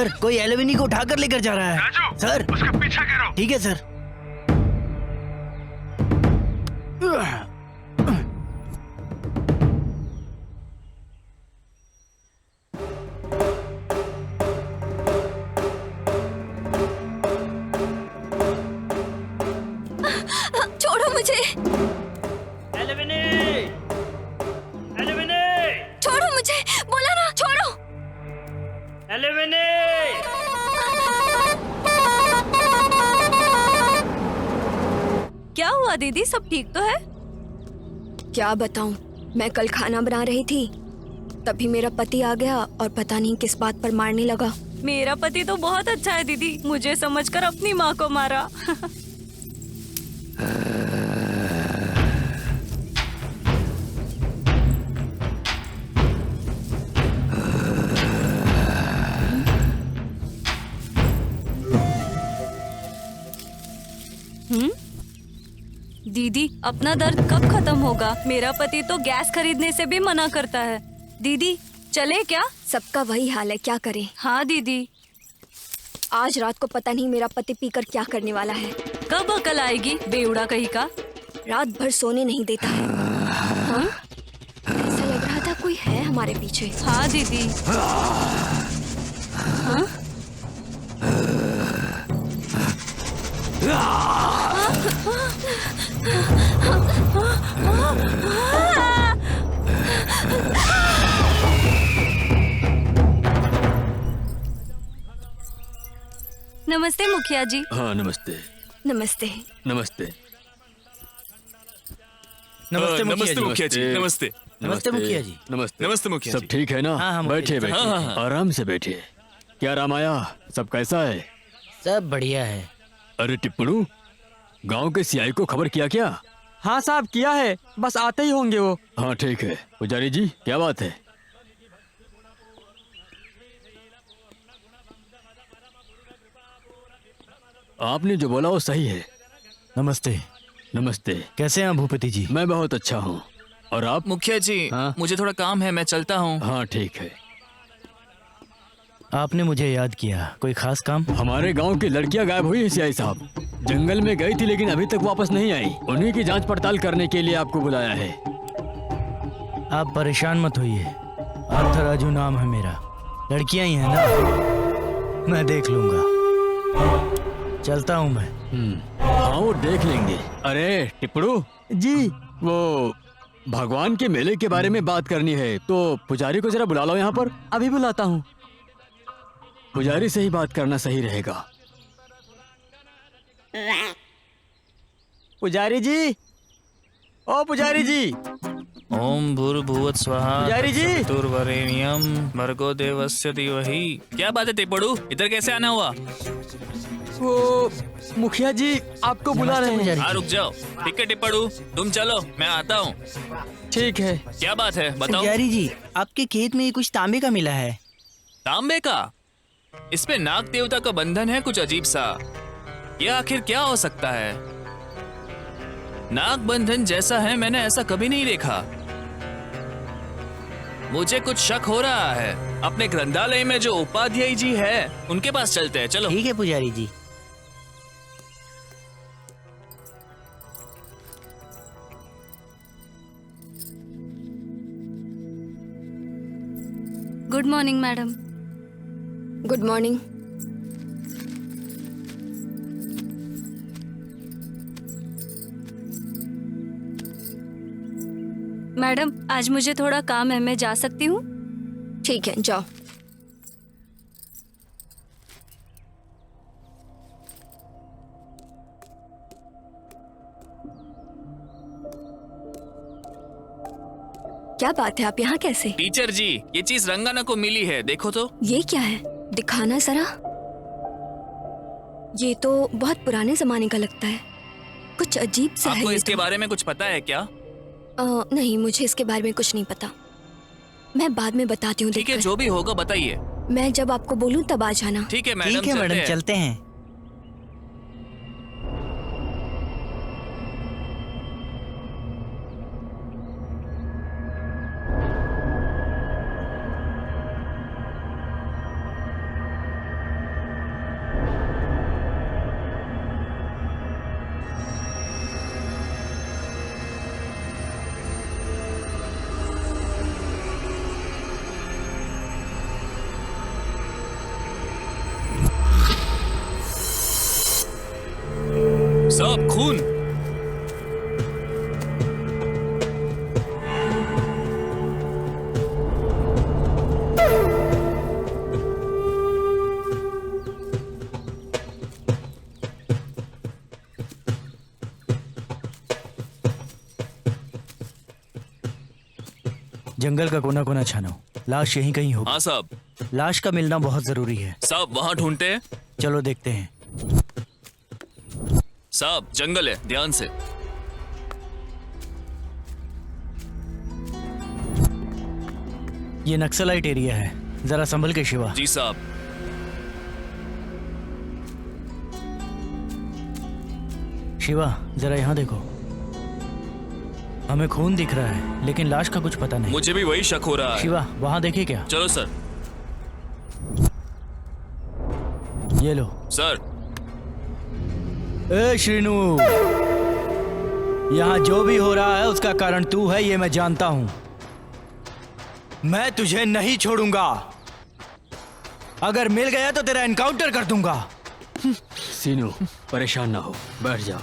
Sir कोई एलिवेनी को उठाकर लेकर जा रहा है। राजू, सर उसका पीछा करो। ठीक है सर। छोड़ो मुझे, एलिवेनी, एलिवेनी, छोड़ो मुझे, बोला ना छोड़ो। एलिवेनी। क्या हुआ दीदी, सब ठीक तो है? क्या बताऊं, मैं कल खाना बना रही थी, तभी मेरा पति आ गया और पता नहीं किस बात पर मारने लगा। मेरा पति तो बहुत अच्छा है दीदी, मुझे समझकर अपनी माँ को मारा। दीदी अपना दर्द कब खत्म होगा? मेरा पति तो गैस खरीदने से भी मना करता है। दीदी चले क्या? सबका वही हाल है, क्या करें। हाँ दीदी। आज रात को पता नहीं मेरा पति पीकर क्या करने वाला है। कब अकल आएगी बेउड़ा कहीं का? रात भर सोने नहीं देता है। हाँ? ऐसा लग रहा था कोई है हमारे पीछे। हाँ दीदी। हाँ? नमस्ते मुखिया जी। हाँ नमस्ते। नमस्ते। नमस्ते। नमस्ते मुखिया जी। नमस्ते। नमस्ते मुखिया जी। नमस्ते। नमस्ते मुखिया सब जी। ठीक है ना? हाँ, बैठिए मुखिया जी। बैठिए, आराम से बैठिए। क्या रामाया, सब कैसा है? सब बढ़िया है। अरे टिप्पणू, गांव के सीआई को खबर किया क्या? हाँ साहब किया है, बस आते ही होंगे वो। हाँ ठीक है। पुजारी जी क्या बात है? आपने जो बोला वो सही है। नमस्ते। नमस्ते। कैसे हैं भूपति जी? मैं बहुत अच्छा हूँ। और आप? मुखिया जी, हाँ? मुझे थोड़ा काम है, मैं चलता हूँ। हाँ ठीक है। आपने मुझे याद किया, कोई खास काम? हमारे गांव की लड़कियां गायब हुई है सीआई साहब। जंगल में गई थी लेकिन अभी तक वापस नहीं आई। उन्हीं की जांच पड़ताल करने के लिए आपको बुलाया है। आप परेशान मत होइए, आर्थर राजू नाम है मेरा। लड़कियां ही हैं ना, मैं देख लूंगा। चलता हूँ मैं। हाँ वो देख लेंगे। अरे टिप्पणू जी। वो भगवान के मेले के बारे में बात करनी है तो पुजारी को जरा बुला लो यहाँ पर। अभी बुलाता हूँ। पुजारी से ही बात करना सही रहेगा। पुजारी जी, ओ पुजारी जी। ओम भूर्भुवः स्वहा पुजारी जी। तत्सवितुर्वरेण्यं भर्गो देवस्य धीमहि। क्या बात है टिप्पणू, इधर कैसे आना हुआ? वो मुखिया जी आपको बुला रहे हैं। हाँ रुक जाओ। ठीक है टिप्पणू, तुम चलो, मैं आता हूँ। ठीक है। क्या बात है बताओ। पुजारी जी, आपके खेत में कुछ तांबे का मिला है। तांबे का? इसमें नाग देवता का बंधन है कुछ अजीब सा। यह आखिर क्या हो सकता है? नाग बंधन जैसा है मैंने ऐसा कभी नहीं देखा। मुझे कुछ शक हो रहा है। अपने ग्रंथालय में जो उपाध्याय जी है उनके पास चलते हैं, चलो। ठीक है पुजारी ji. Good morning madam. Good morning. Madam आज मुझे थोड़ा काम है, मैं जा सकती हूँ? ठीक है जाओ। क्या बात है, आप यहाँ कैसे? टीचर जी, ये चीज रंगाना को मिली है, देखो तो। ये क्या है, दिखाना जरा। ये तो बहुत पुराने जमाने का लगता है, कुछ अजीब सा है। आपको ये इसके तो। बारे में कुछ पता है क्या? नहीं, मुझे इसके बारे में कुछ नहीं पता। मैं बाद में बताती हूँ। ठीक है, जो भी होगा बताइए। मैं जब आपको बोलूँ तब आ जाना। ठीक है मैडम। ठीक है मैडम, चलते हैं। साहब खून। जंगल का कोना कोना छानो, लाश यहीं कहीं होगी। हाँ साहब। लाश का मिलना बहुत जरूरी है। साहब वहाँ ढूंढते हैं। चलो देखते हैं। साहब जंगल है, ध्यान से। ये नक्सलाइट एरिया है, जरा संभल के शिवा। जी साहब। शिवा जरा यहाँ देखो, हमें खून दिख रहा है लेकिन लाश का कुछ पता नहीं। मुझे भी वही शक हो रहा है। शिवा वहाँ देखे क्या? चलो सर। ये लो। सर। ए श्रीनू, यहाँ जो भी हो रहा है उसका कारण तू है, ये मैं जानता हूँ। मैं तुझे नहीं छोड़ूंगा। अगर मिल गया तो तेरा एनकाउंटर कर दूंगा। सीनू परेशान ना हो, बैठ जाओ,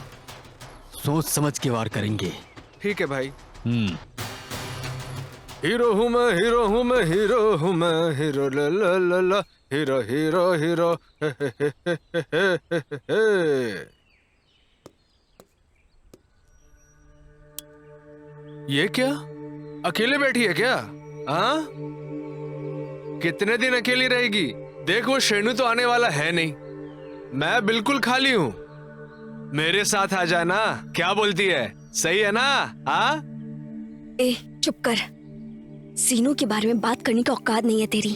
सोच समझ के वार करेंगे। ठीक है भाई। हीरो हूँ मैं, हीरो हूँ मैं, हीरो हूँ मैं, हीरो ला ला ला ला, हीरो हीरो हीरो हे हे हे हे हे हे हे। ये क्या, अकेले बैठी है क्या? हाँ, कितने दिन अकेली रहेगी? देख वो शेनू तो आने वाला है नहीं, मैं बिल्कुल खाली हूँ। मेरे साथ आ जाना, क्या बोलती है? सही है ना? हाँ? ए चुप कर, सीनू के बारे में बात करने की औकात नहीं है तेरी।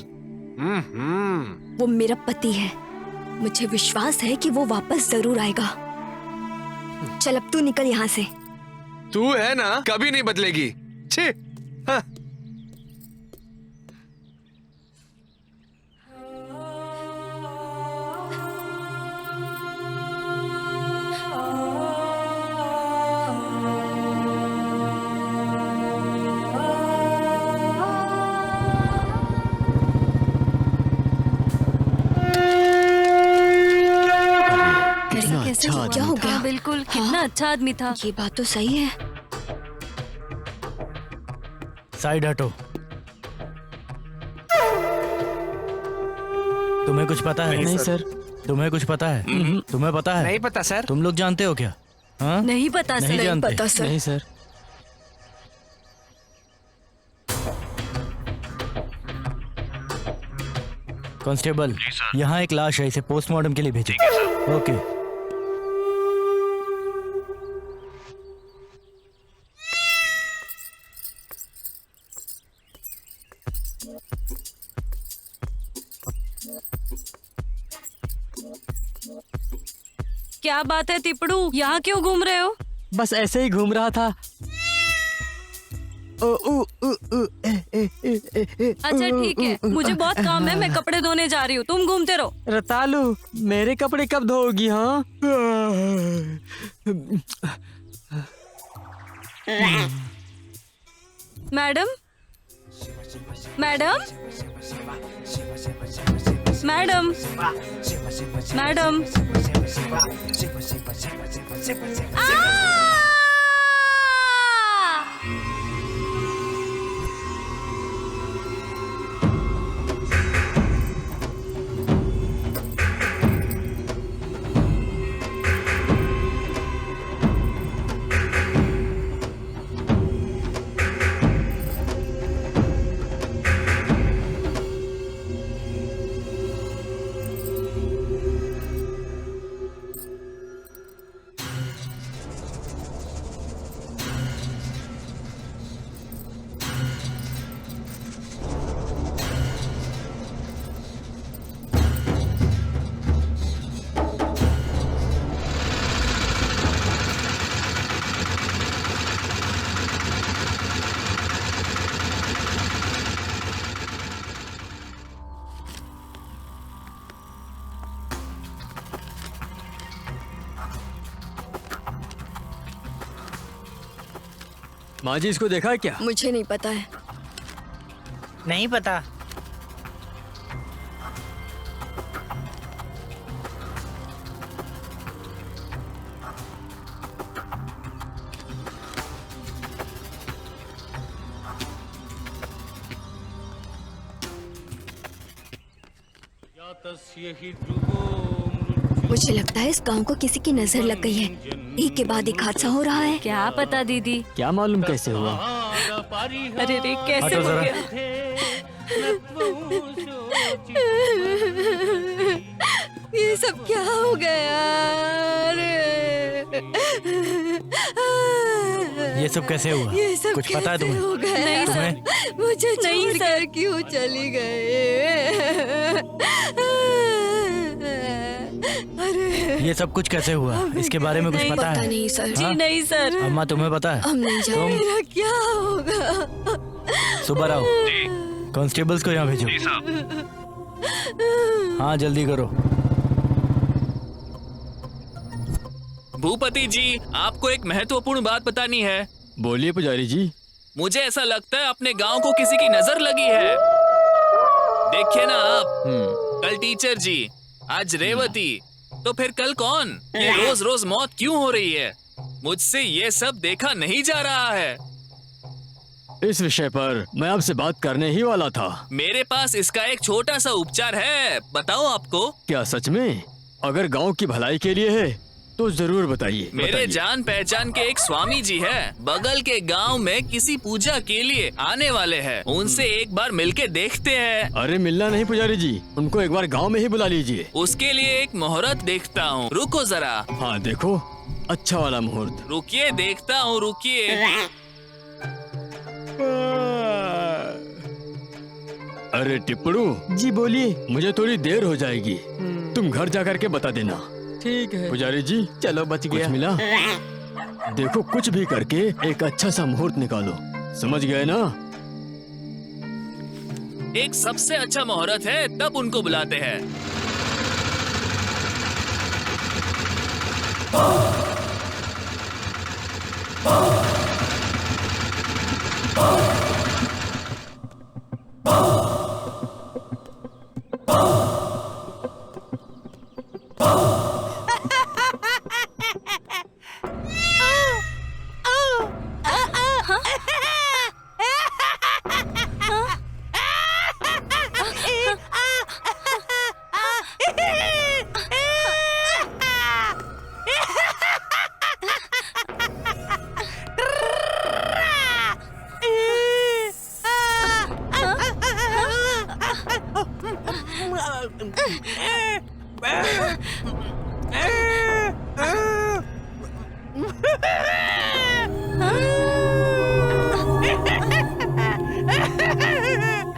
वो मेरा पति है, मुझे विश्वास है कि वो वापस जरूर आएगा। चल अब तू निकल यहाँ से। तू है ना, कभी नहीं बदलेगी। छी। हाँ। कैसे क्या हो गया? बिल्कुल, कितना अच्छा आदमी था। ये बात तो सही है। साइड हटो। तुम्हें कुछ पता है? नहीं सर। तुम्हें कुछ पता है? तुम्हें पता है? नहीं पता सर। तुम लोग जानते हो क्या? हाँ? नहीं पता नहीं सर। जानते। पता सर। नहीं सर। कांस्टेबल, यहाँ एक लाश है, इसे पोस्टमार्टम के लिए भेजो। ओके। क्या बात है तिपड़ू, यहाँ क्यों घूम रहे हो? बस ऐसे ही घूम रहा था। अच्छा ठीक है, मुझे बहुत काम है, मैं कपड़े धोने जा रही हूँ, तुम घूमते रहो। रतालू, मेरे कपड़े कब धोगी? हाँ, मैडम, मैडम, मैडम, मैडम। माँ जी इसको देखा है क्या? मुझे नहीं पता है। नहीं पता। मुझे लगता है इस गांव को किसी की नजर लग गई है। एक के बाद एक हादसा हो रहा है। क्या पता दीदी। क्या मालूम कैसे हुआ? अरे रे कैसे हटो हो जरा। गया? ये सब क्या हो गया? ये सब कैसे हुआ? ये सब कुछ पता है कैसे तुम्हें? हो गया? नहीं सर। मुझे नहीं छोड़ सर। कर क्यों चली गए? अरे ये सब कुछ कैसे हुआ? इसके बारे में कुछ नहीं, पता पता है? नहीं सर। जी नहीं सर। अम्मा तुम्हें पता है? हम नहीं जानते। मेरा क्या होगा? सुबह आओ, कांस्टेबल्स को यहाँ भेजो। हाँ जल्दी करो। भूपति जी, आपको एक महत्वपूर्ण बात बतानी है। बोलिए पुजारी जी। मुझे ऐसा लगता है अपने गांव को किसी की नजर लगी है। देखिए ना आप, कल टीचर जी, आज रेवती, तो फिर कल कौन? ये रोज रोज मौत क्यों हो रही है? मुझसे ये सब देखा नहीं जा रहा है। इस विषय पर मैं आपसे बात करने ही वाला था। मेरे पास इसका एक छोटा सा उपचार है, बताओ आपको। क्या सच में? अगर गांव की भलाई के लिए है तो जरूर बताइए। मेरे बताइए। जान पहचान के एक स्वामी जी है, बगल के गांव में किसी पूजा के लिए आने वाले हैं। उनसे एक बार मिलके देखते हैं। अरे मिलना नहीं पुजारी जी, उनको एक बार गांव में ही बुला लीजिए। उसके लिए एक मुहूर्त देखता हूँ, रुको जरा। हाँ देखो, अच्छा वाला मुहूर्त। रुकिए, देखता हूँ, रुकिए। अरे टिप्पड़ू जी बोलिए। मुझे थोड़ी देर हो जाएगी, तुम घर जाकर के बता देना। ठीक है। पुजारी जी चलो बच कुछ गया। मिला? देखो कुछ भी करके एक अच्छा सा मुहूर्त निकालो, समझ गए ना? एक सबसे अच्छा मुहूर्त है, तब उनको बुलाते हैं।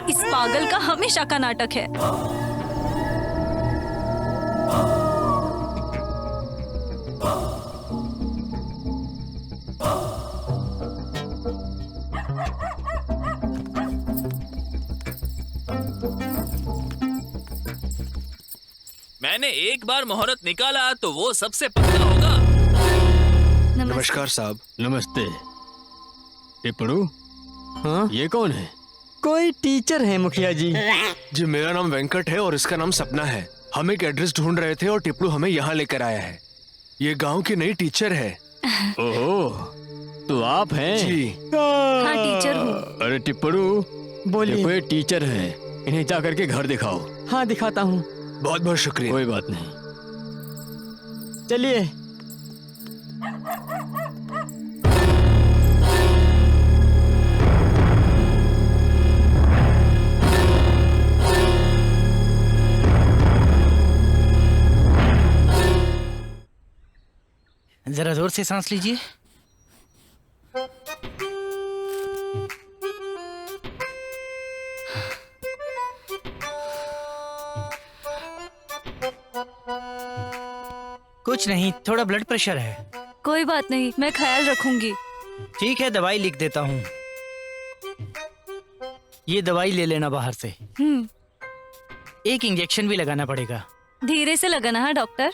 इस पागल का हमेशा का नाटक है। मैंने एक बार मुहूर्त निकाला तो वो सबसे पक्का होगा। नमस्कार साहब। नमस्ते। टिप्पड़ू, हाँ ये कौन है? कोई टीचर है मुखिया जी। जी मेरा नाम वेंकट है और इसका नाम सपना है। हम एक एड्रेस ढूंढ रहे थे और टिप्पू हमें यहाँ लेकर आया है। ये गांव की नई टीचर है। ओहो, तो आप हैं? जी हाँ टीचर हूँ। अरे टिप्पड़ू, बोलिए। देखो ये टीचर है, इन्हें जा करके घर दिखाओ। हाँ दिखाता हूँ। बहुत बहुत शुक्रिया। कोई बात नहीं। चलिए। जरा जोर से सांस लीजिए। कुछ नहीं, थोड़ा ब्लड प्रेशर है। कोई बात नहीं, मैं ख्याल रखूंगी। ठीक है, दवाई लिख देता हूँ। ये दवाई ले लेना बाहर से। एक इंजेक्शन भी लगाना पड़ेगा। धीरे से लगाना है डॉक्टर।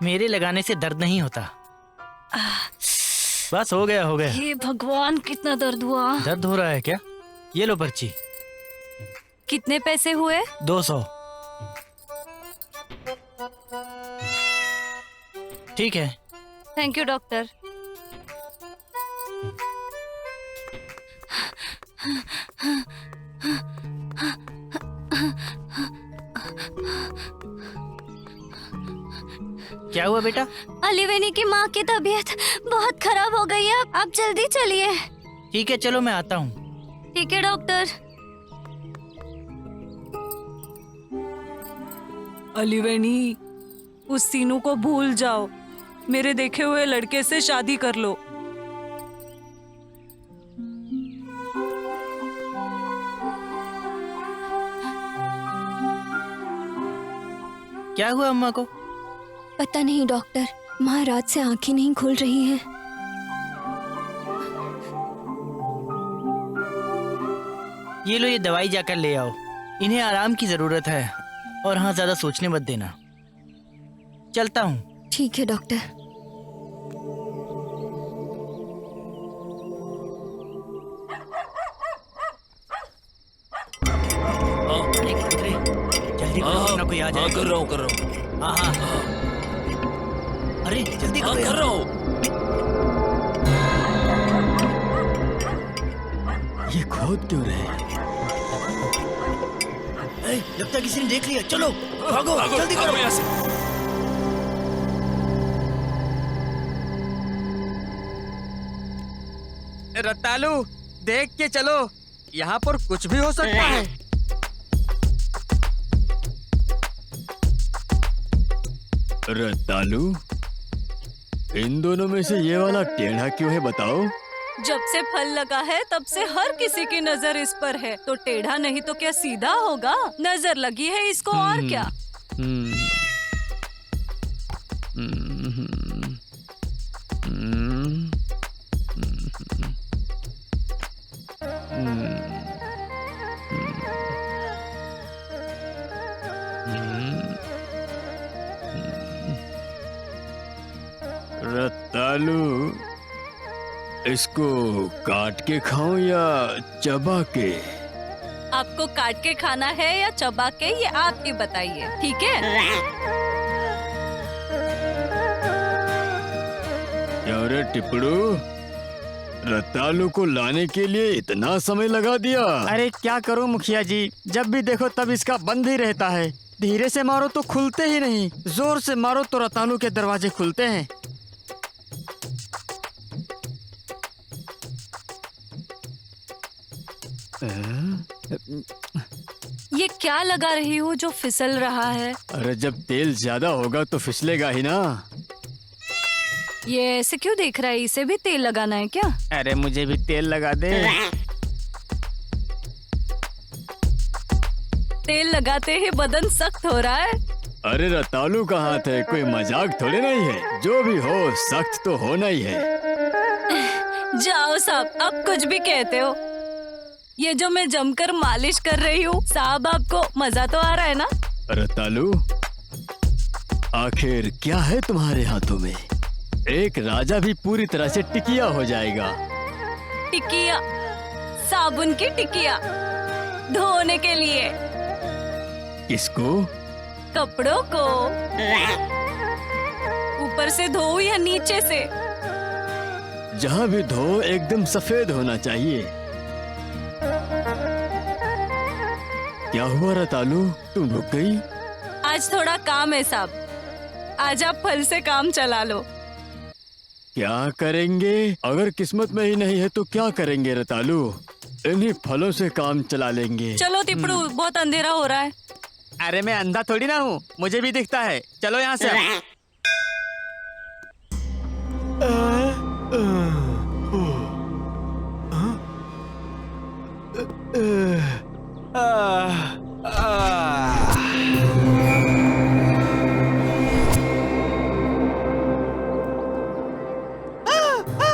मेरे लगाने से दर्द नहीं होता। बस हो गया हो गया। हे भगवान, कितना दर्द हुआ। दर्द हो रहा है क्या? ये लो पर्ची। कितने पैसे हुए? 200। ठीक है। Thank you doctor. क्या हुआ बेटा? अलीवेनी की माँ की तबीयत बहुत खराब हो गई है, आप जल्दी चलिए। ठीक है, चलो मैं आता हूँ। ठीक है डॉक्टर। अलीवेनी, उस सीनू को भूल जाओ, मेरे देखे हुए लड़के से शादी कर लो। क्या हुआ अम्मा को? पता नहीं डॉक्टर, माँ रात से आंखें नहीं खुल रही हैं। ये लो, ये दवाई जाकर ले आओ। इन्हें आराम की जरूरत है और हाँ, ज्यादा सोचने मत देना। चलता हूँ। ठीक है डॉक्टर। अरे खतरे, जल्दी करो वरना कोई आ जाएगा। कर रहा हूँ। हाँ हाँ। अरे जल्दी करो कर यार। रहा हूँ। ये खोद क्यों रहे हैं? लगता है किसी ने देख लिया। चलो भागो, जल्दी करो। यहाँ से। रतालू, देख के चलो, यहाँ पर कुछ भी हो सकता है। रतालू, इन दोनों में से ये वाला टेढ़ा क्यों है बताओ? जब से फल लगा है तब से हर किसी की नजर इस पर है, तो टेढ़ा नहीं तो क्या सीधा होगा? नजर लगी है इसको और क्या। हम्म, हम्म, हम्म, रतालू, इसको काट के खाऊं या चबा के? आपको काट के खाना है या चबा के, ये आप ही बताइए, ठीक है? क्यों रे टिपड़ू, रतालू को लाने के लिए इतना समय लगा दिया? अरे क्या करूं मुखिया जी, जब भी देखो तब इसका बंद ही रहता है। धीरे से मारो तो खुलते ही नहीं, जोर से मारो तो रतालू के दरवाजे खुलते हैं। ये क्या लगा रही हो जो फिसल रहा है? अरे जब तेल ज्यादा होगा तो फिसलेगा ही ना। ये ऐसे क्यों देख रहा है? इसे भी तेल लगाना है क्या? अरे मुझे भी तेल लगा दे। तेल लगाते ही बदन सख्त हो रहा है। अरे रतालू का हाथ है, कोई मजाक थोड़े नहीं है। जो भी हो सख्त तो होना ही है। जाओ साहब, अब कुछ भी कहते हो। ये जो मैं जमकर मालिश कर रही हूँ साहब, आपको मजा तो आ रहा है ना? रतालू, आखिर क्या है तुम्हारे हाथों में? एक राजा भी पूरी तरह से टिकिया हो जाएगा। टिकिया? साबुन की टिकिया धोने के लिए? किसको? कपड़ों को। ऊपर से धो या नीचे से? जहाँ भी धो एकदम सफेद होना चाहिए। क्या हुआ रतालू, तुम रुक गई? आज थोड़ा काम है साहब, आज आप फल से काम चला लो। क्या करेंगे? अगर किस्मत में ही नहीं है तो क्या करेंगे रतालू? इन्हीं फलों से काम चला लेंगे। चलो तिपड़ू, बहुत अंधेरा हो रहा है। अरे मैं अंधा थोड़ी ना हूँ, मुझे भी दिखता है। चलो यहाँ से।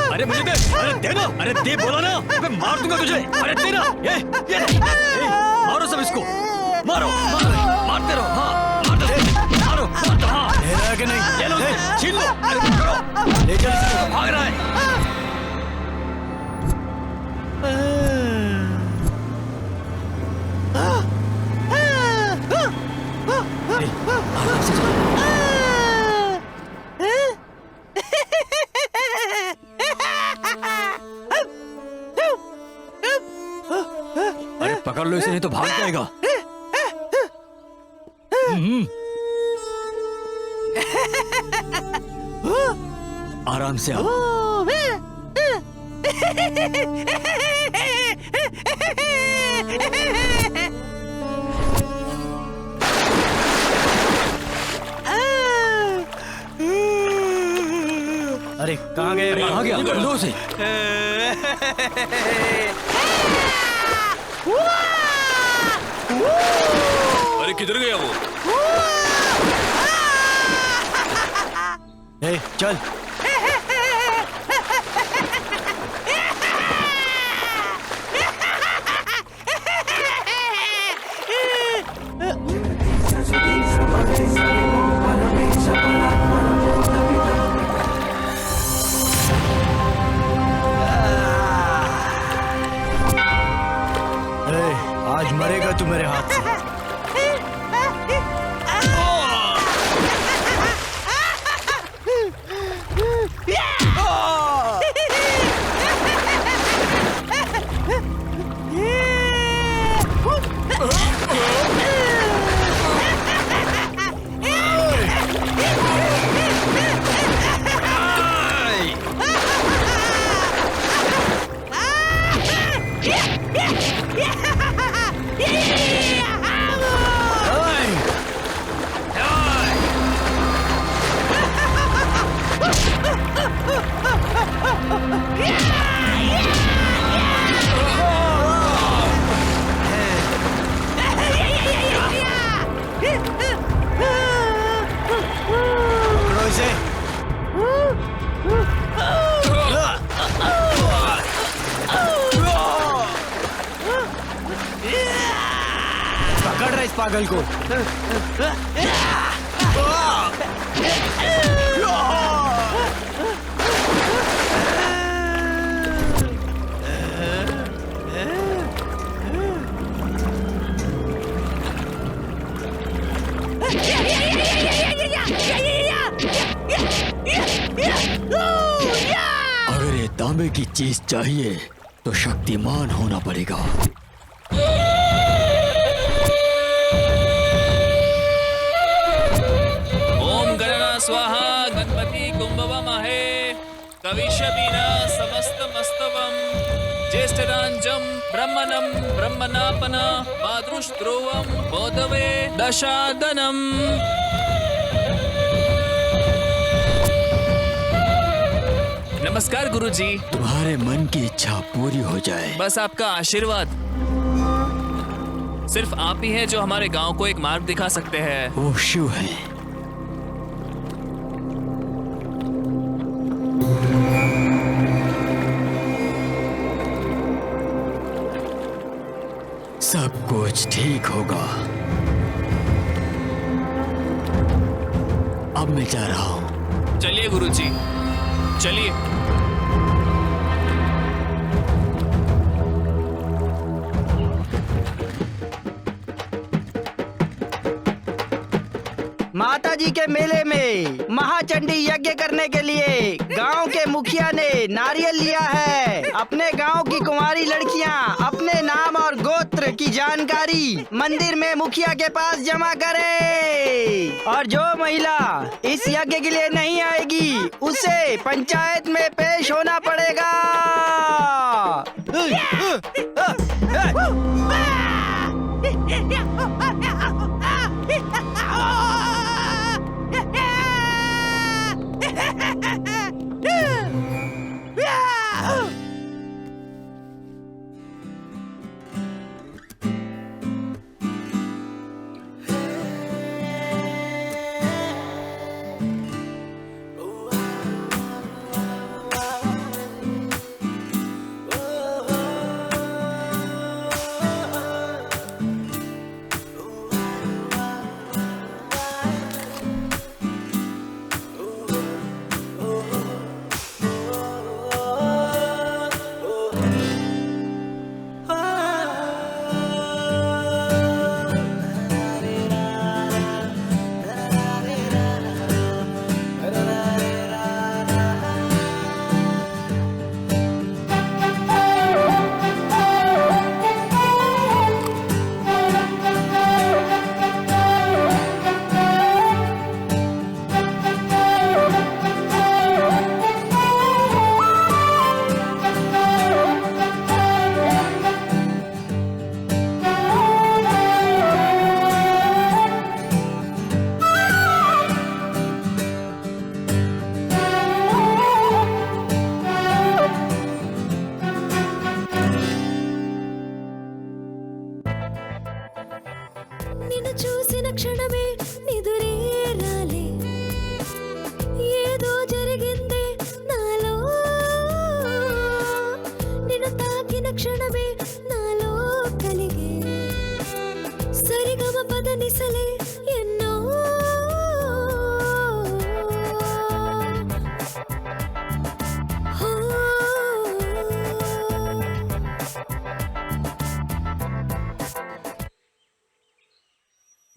अरे मुझे दे, अरे दे ना, अरे दे बोला ना, मैं मार दूंगा तुझे। अरे दे ना, ये मारो सब इसको, मारो, मारते रहो, हाँ, मारो, हाँ, कि नहीं? ये लो, छीन लो, अरे पकड़ो, ले चल इसको। भाग रहा है। अरे पकड़ लो इसे, नहीं तो भाग जाएगा। आराम से आओ। अरे कहाँ गए? कहाँ गया? लो से। अरे किधर गया वो? ए, चल। ए, आज मरेगा तू मेरे हाथ से। पकड़ रहा इस पागल को। अगर ये तांबे की चीज चाहिए तो शक्तिमान होना पड़ेगा। ओम गणना स्वाहा गणपति कुंभवमहे कविशबीना समस्त मस्तवम ज्येष्ठरांजम ब्रह्मणं ब्रह्मणापन मातृस्त्रोवम बोधवे दशादनम। नमस्कार गुरुजी। तुम्हारे मन की इच्छा पूरी हो जाए। बस आपका आशीर्वाद। सिर्फ आप ही हैं जो हमारे गांव को एक मार्ग दिखा सकते हैं। वो शिव है। सब कुछ ठीक होगा। अब मैं जा रहा हूँ। चलिए गुरुजी, चलिए। माता जी के मेले में महाचंडी यज्ञ करने के लिए गांव के मुखिया ने नारियल लिया है। अपने गांव की कुंवारी लड़कियां अपने नाम और गोत्र की जानकारी मंदिर में मुखिया के पास जमा करे, और जो महिला इस यज्ञ के लिए नहीं आएगी उसे पंचायत में पेश होना पड़ेगा।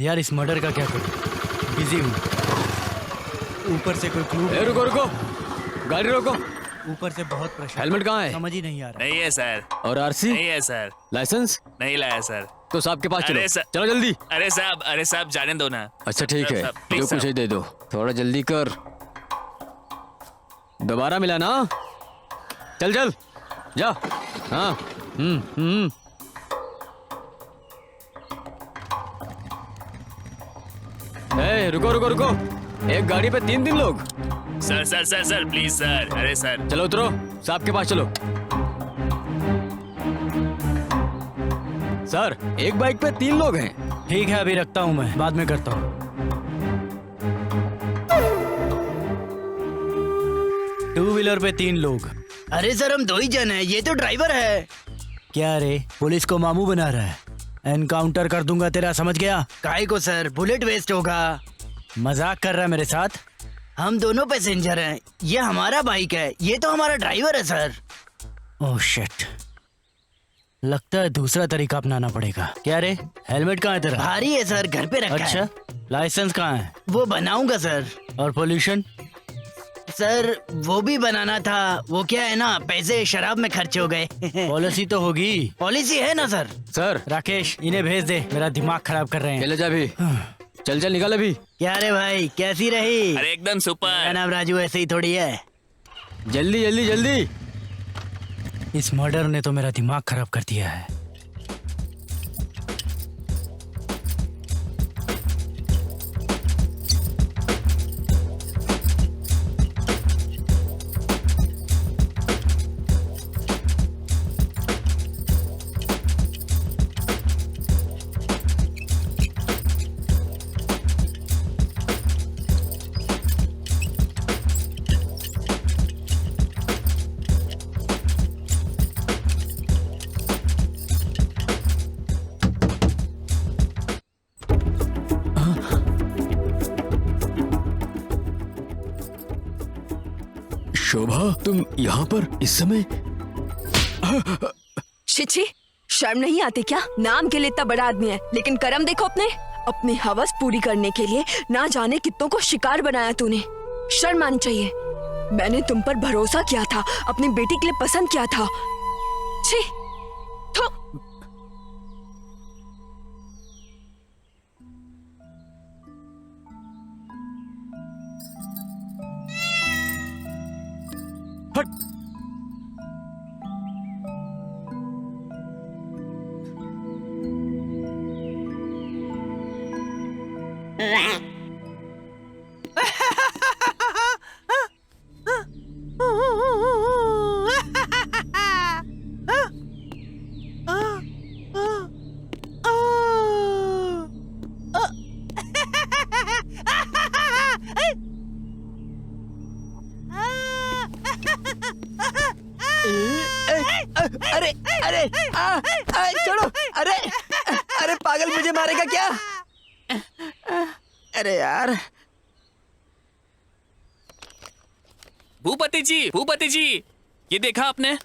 यार इस मर्डर का क्या करूं? बिजी हूँ। ऊपर से कोई क्लू। रुको रुको, गाड़ी रोको। ऊपर से बहुत प्रेशर। हेलमेट कहाँ है? समझ ही नहीं आ रहा। नहीं है सर। और आरसी? नहीं है सर। लाइसेंस? नहीं लाया सर। तो साहब के पास चलो। अरे सर- चलो जल्दी। अरे साहब जाने दो ना। अच्छा ठीक सर, है, सर, प्लीज जो कुछ सर। है दे दो। थोड़ा जल्दी कर। दोबारा मिला ना? चल चल जा। हाँ। रुको रुको रुको, एक गाड़ी पे 3 लोग। Sir please sir. अरे सर। चलो उतरो, साहब के पास चलो। सर एक बाइक पे 3 लोग हैं। ठीक है अभी रखता हूँ, मैं बाद में करता हूँ। 2 व्हीलर पे 3 लोग। अरे सर हम 2 ही जन हैं, ये तो ड्राइवर है। क्या रे, पुलिस को मामू बना रहा है? एनकाउंटर कर दूंगा तेरा, समझ गया? काहे को सर, बुलेट वेस्ट होगा। मजाक कर रहा है मेरे साथ? हम दोनों पैसेंजर हैं, ये हमारा बाइक है, ये तो हमारा ड्राइवर है सर। ओह शिट, लगता है दूसरा तरीका अपनाना पड़ेगा। क्या रे, हेलमेट कहाँ है तेरा? भारी है सर, घर पे रखा अच्छा, है। लाइसेंस कहाँ है? वो बनाऊंगा सर। और पोल्यूशन? सर वो भी बनाना था, वो क्या है ना, पैसे शराब में खर्च हो गए। पॉलिसी तो होगी। पॉलिसी है ना सर। सर राकेश इन्हें भेज दे, मेरा दिमाग खराब कर रहे हैं। चले जा अभी। चल चल निकल अभी। क्या रे भाई, कैसी रही? अरे एकदम मेरा सुपर। नाम राजू ऐसे ही थोड़ी है। जल्दी जल्दी जल्दी। इस मर्डर ने तो मेरा दिमाग खराब कर दिया है। शोभा तुम यहाँ पर इस समय? छिछी, शर्म नहीं आती क्या? नाम के लिए इतना बड़ा आदमी है, लेकिन कर्म देखो अपने। अपनी हवस पूरी करने के लिए ना जाने कितनों को शिकार बनाया तूने। शर्म आनी चाहिए। मैंने तुम पर भरोसा किया था, अपनी बेटी के लिए पसंद किया था। छी, थू। अरे अरे छोड़ो। अरे अरे पागल, मुझे मारेगा क्या? अरे यार। भूपति जी, ये देखा आपने?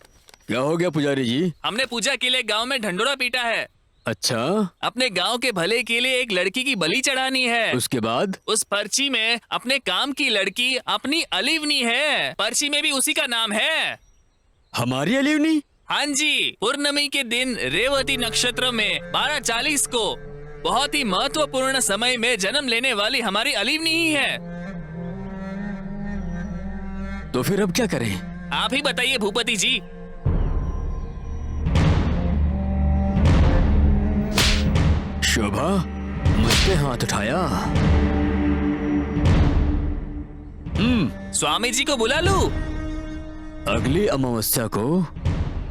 क्या हो गया पुजारी जी? हमने पूजा के लिए गांव में ढंडोरा पीटा है। अच्छा, अपने गांव के भले के लिए एक लड़की की बलि चढ़ानी है। उसके बाद? उस पर्ची में अपने काम की लड़की अपनी अलीवनी है। पर्ची में भी उसी का नाम है। हमारी अलीवनी? हाँ जी, पूर्णमी के दिन रेवती नक्षत्र में 12:40 को बहुत ही महत्वपूर्ण समय में जन्म लेने वाली हमारी अलीवनी ही है। तो फिर अब क्या करें? आप ही बताइए भूपति जी। शोभा, मुझ पे हाथ उठाया। स्वामी जी को बुला लूं? अगली अमावस्या को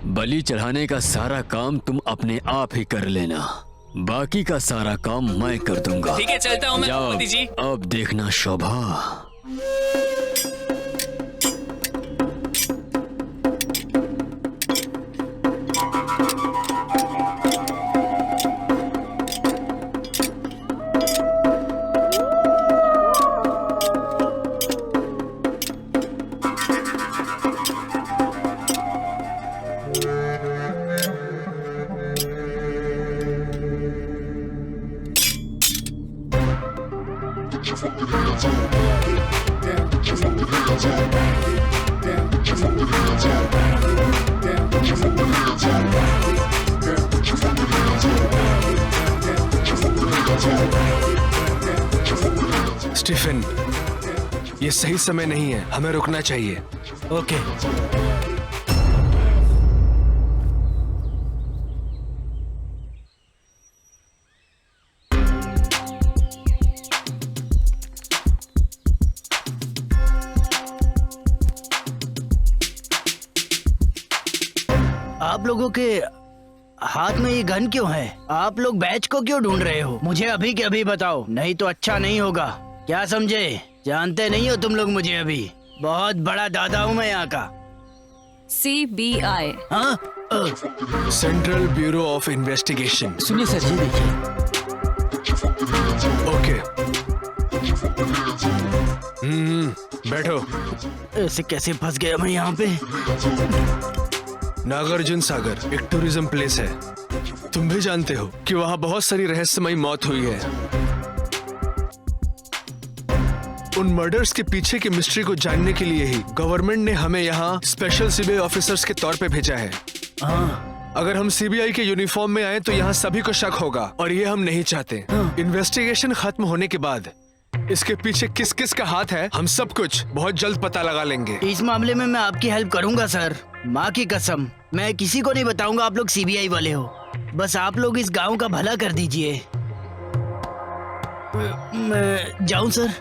बलि चढ़ाने का सारा काम तुम अपने आप ही कर लेना, बाकी का सारा काम मैं कर दूंगा। ठीक है, चलता हूँ मैं जाओ, भूपति जी। अब देखना शोभा। स्टीफन, ये सही समय नहीं है, हमें रुकना चाहिए। ओके। आप लोगों के हाथ में ये गन क्यों है? आप लोग बैच को क्यों ढूंढ रहे हो? मुझे अभी के अभी बताओ, नहीं तो अच्छा नहीं होगा। क्या समझे? जानते नहीं हो तुम लोग मुझे अभी। बहुत बड़ा दादा हूँ मैं यहाँ का। CBI। हाँ? Central bureau of investigation. सुनिए सर जी, देखिए। ओके। बैठो। ऐसे कैसे फंस गया मैं यहाँ पे? नागार्जुन सागर एक टूरिज्म प्लेस है। तुम भी जानते हो कि वहाँ बहुत सारी रहस्यमयी मौत हुई है। उन मर्डर्स के पीछे की मिस्ट्री को जानने के लिए ही गवर्नमेंट ने हमें यहाँ स्पेशल सीबीआई ऑफिसर्स के तौर पे भेजा है। अगर हम सीबीआई के यूनिफॉर्म में आए तो यहाँ सभी को शक होगा और ये हम नहीं चाहते। इन्वेस्टिगेशन खत्म होने के बाद इसके पीछे किस किस का हाथ है हम सब कुछ बहुत जल्द पता लगा लेंगे। इस मामले में मैं आपकी हेल्प करूंगा सर, माँ की कसम। मैं किसी को नहीं बताऊंगा आप लोग सीबीआई वाले हो। बस आप लोग इस गांव का भला कर दीजिए। मैं जाऊं सर?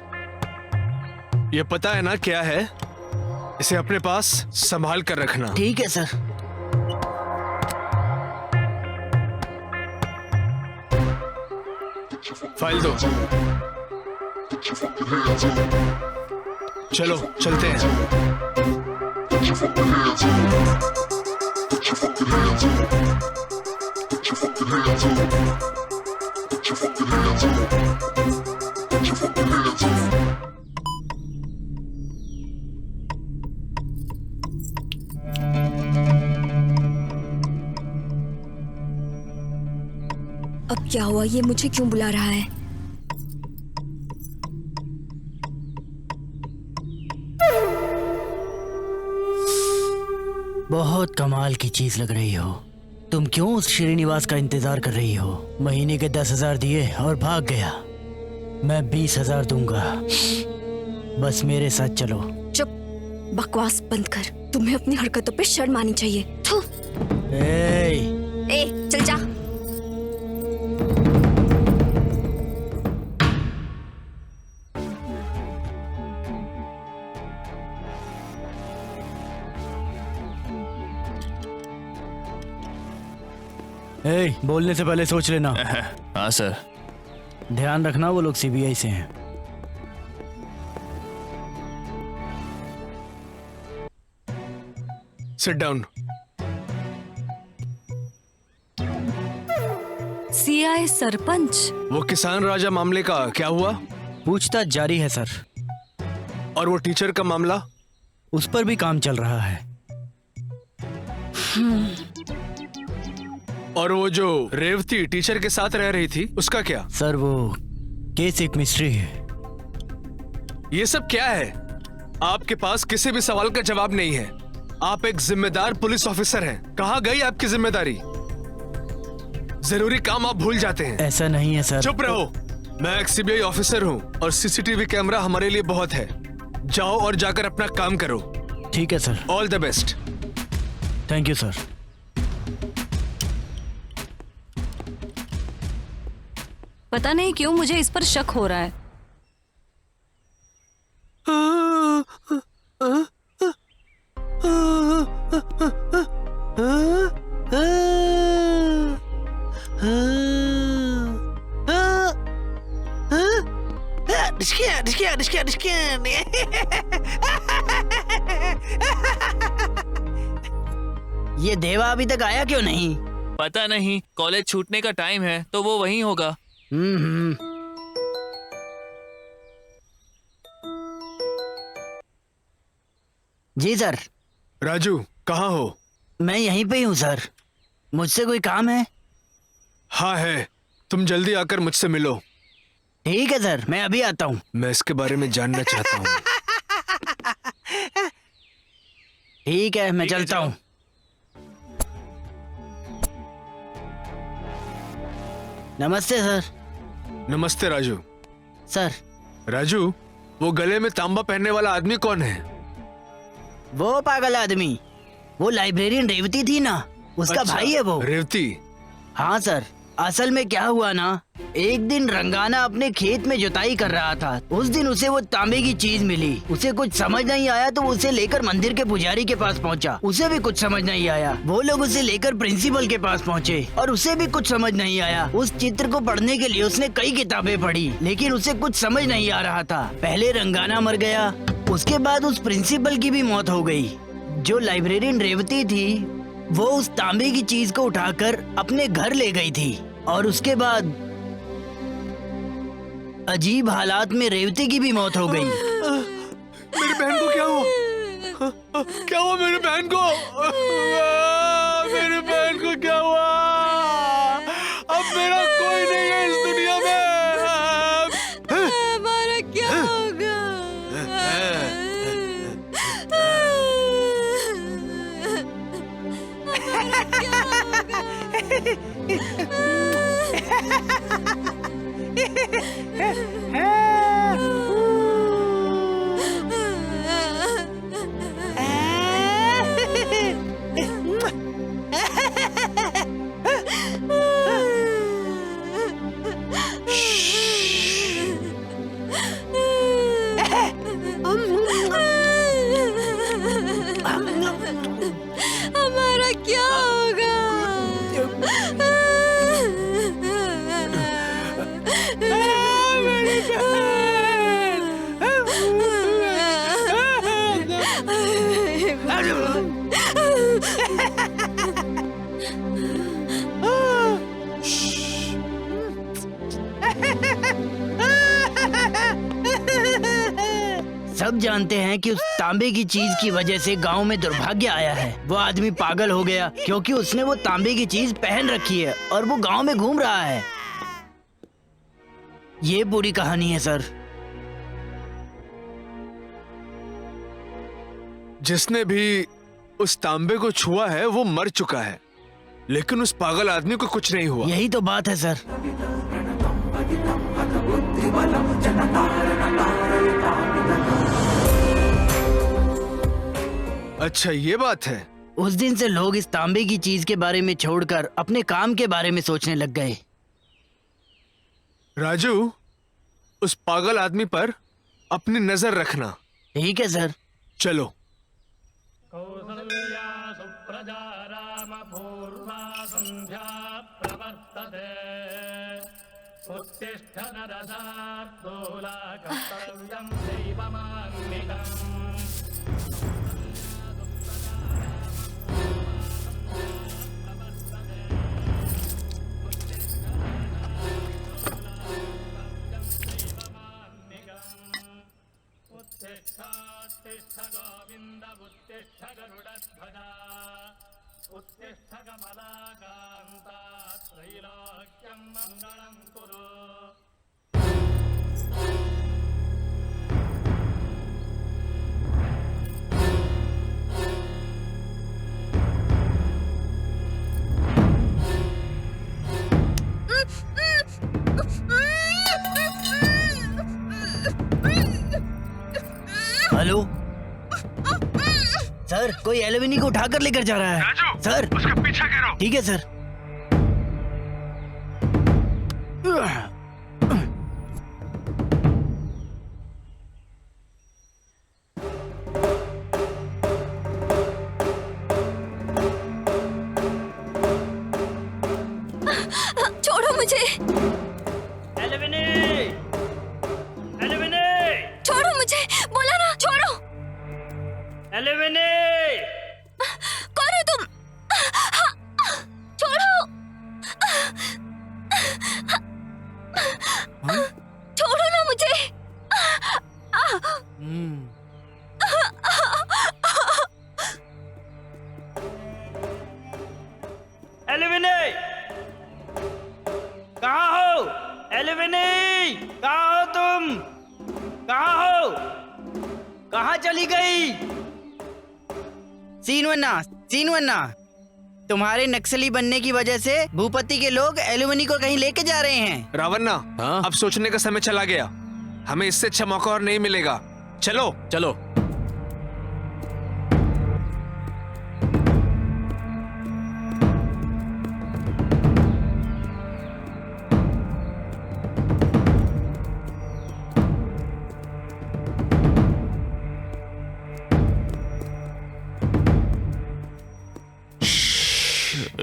ये पता है ना क्या है? इसे अपने पास संभाल कर रखना। ठीक है सर। फाइल दो। चलो चलते हैं। अब क्या हुआ? ये मुझे क्यों बुला रहा है? बहुत कमाल की चीज लग रही हो। तुम क्यों उस श्रीनिवास का इंतजार कर रही हो? महीने के 10,000 दिए और भाग गया। मैं 20,000 दूंगा, बस मेरे साथ चलो। चुप, बकवास बंद कर। तुम्हें अपनी हरकतों पे शर्म आनी चाहिए। थू। ए, चल जा। बोलने से पहले सोच लेना। हाँ सर। ध्यान रखना वो लोग सीबीआई से हैं। Sit down. CI सरपंच। वो किसान राजा मामले का क्या हुआ? पूछताछ जारी है सर। और वो टीचर का मामला? उस पर भी काम चल रहा है। और वो जो रेवती टीचर के साथ रह रही थी उसका क्या? सर वो केस एक मिस्ट्री है। ये सब क्या है? आपके पास किसी भी सवाल का जवाब नहीं है। आप एक जिम्मेदार पुलिस ऑफिसर हैं। कहाँ गई आपकी जिम्मेदारी? जरूरी काम आप भूल जाते हैं। ऐसा नहीं है सर। चुप रहो। मैं एक सीबीआई ऑफिसर हूँ और सीसीटीवी कैमरा हमारे लिए बहुत है। जाओ और जाकर अपना काम करो। ठीक है sir. All the best. Thank you sir. पता नहीं क्यों मुझे इस पर शक हो रहा है। ये देवा अभी तक आया क्यों नहीं? पता नहीं, कॉलेज छूटने का टाइम है तो वो वहीं होगा। जी सर। राजू कहाँ हो? मैं यहीं पे ही हूँ सर। मुझसे कोई काम है? हाँ है। तुम जल्दी आकर मुझसे मिलो। ठीक है सर, मैं अभी आता हूँ। मैं इसके बारे में जानना चाहता हूँ। ठीक है, मैं चलता हूँ। नमस्ते सर। नमस्ते राजू। सर, राजू, वो गले में तांबा पहनने वाला आदमी कौन है? वो पागल आदमी, वो लाइब्रेरियन रेवती थी ना, उसका अच्छा, भाई है वो। रेवती। हाँ सर, असल में क्या हुआ ना, एक दिन रंगाना अपने खेत में जुताई कर रहा था। उस दिन उसे वो तांबे की चीज मिली। उसे कुछ समझ नहीं आया तो उसे लेकर मंदिर के पुजारी के पास पहुंचा। उसे भी कुछ समझ नहीं आया। वो लोग उसे लेकर प्रिंसिपल के पास पहुंचे और उसे भी कुछ समझ नहीं आया। उस चित्र को पढ़ने के लिए उसने कई किताबें पढ़ी, लेकिन उसे कुछ समझ नहीं आ रहा था। पहले रंगाना मर गया, उसके बाद उस प्रिंसिपल की भी मौत हो गई। जो लाइब्रेरियन रेवती थी, वो उस तांबे की चीज को उठाकर अपने घर ले गई थी और उसके बाद अजीब हालात में रेवती की भी मौत हो गई। मेरी बहन को क्या हुआ? क्या हुआ मेरी बहन को? मेरी बहन को क्या हुआ? अब मेरा कोई नहीं है इस दुनिया में। हमारा क्या होगा? हमारा क्या होगा? सब जानते हैं कि उस तांबे की चीज की वजह से गांव में दुर्भाग्य आया है। वो आदमी पागल हो गया क्योंकि उसने वो तांबे की चीज पहन रखी है और वो गांव में घूम रहा है। ये पूरी कहानी है सर। जिसने भी उस तांबे को छुआ है वो मर चुका है, लेकिन उस पागल आदमी को कुछ नहीं हुआ। यही तो बात है सर। अच्छा, ये बात है। उस दिन से लोग इस तांबे की चीज के बारे में छोड़कर अपने काम के बारे में सोचने लग गए। राजू, उस पागल आदमी पर अपनी नजर रखना। ठीक है सर। चलो। हेलो सर, कोई एल्युमिनी को उठाकर लेकर जा रहा है। सर, उसका पीछा करो। ठीक है सर। छोड़ो मुझे। एल्युमिनी, एल्युमिनी, छोड़ो मुझे, बोला ना, छोड़ो। एल्युमिनी, कौन हो तुम? छोड़ो। छोड़ो ना मुझे। एल्युमिनी, कहाँ हो? एल्युमिनी, कहाँ कहाँ चली गई? सीनवन्ना, तुम्हारे नक्सली बनने की वजह से भूपति के लोग एलुमनी को कहीं लेके जा रहे हैं। रावन्ना, अब सोचने का समय चला गया। हमें इससे अच्छा मौका और नहीं मिलेगा। चलो चलो।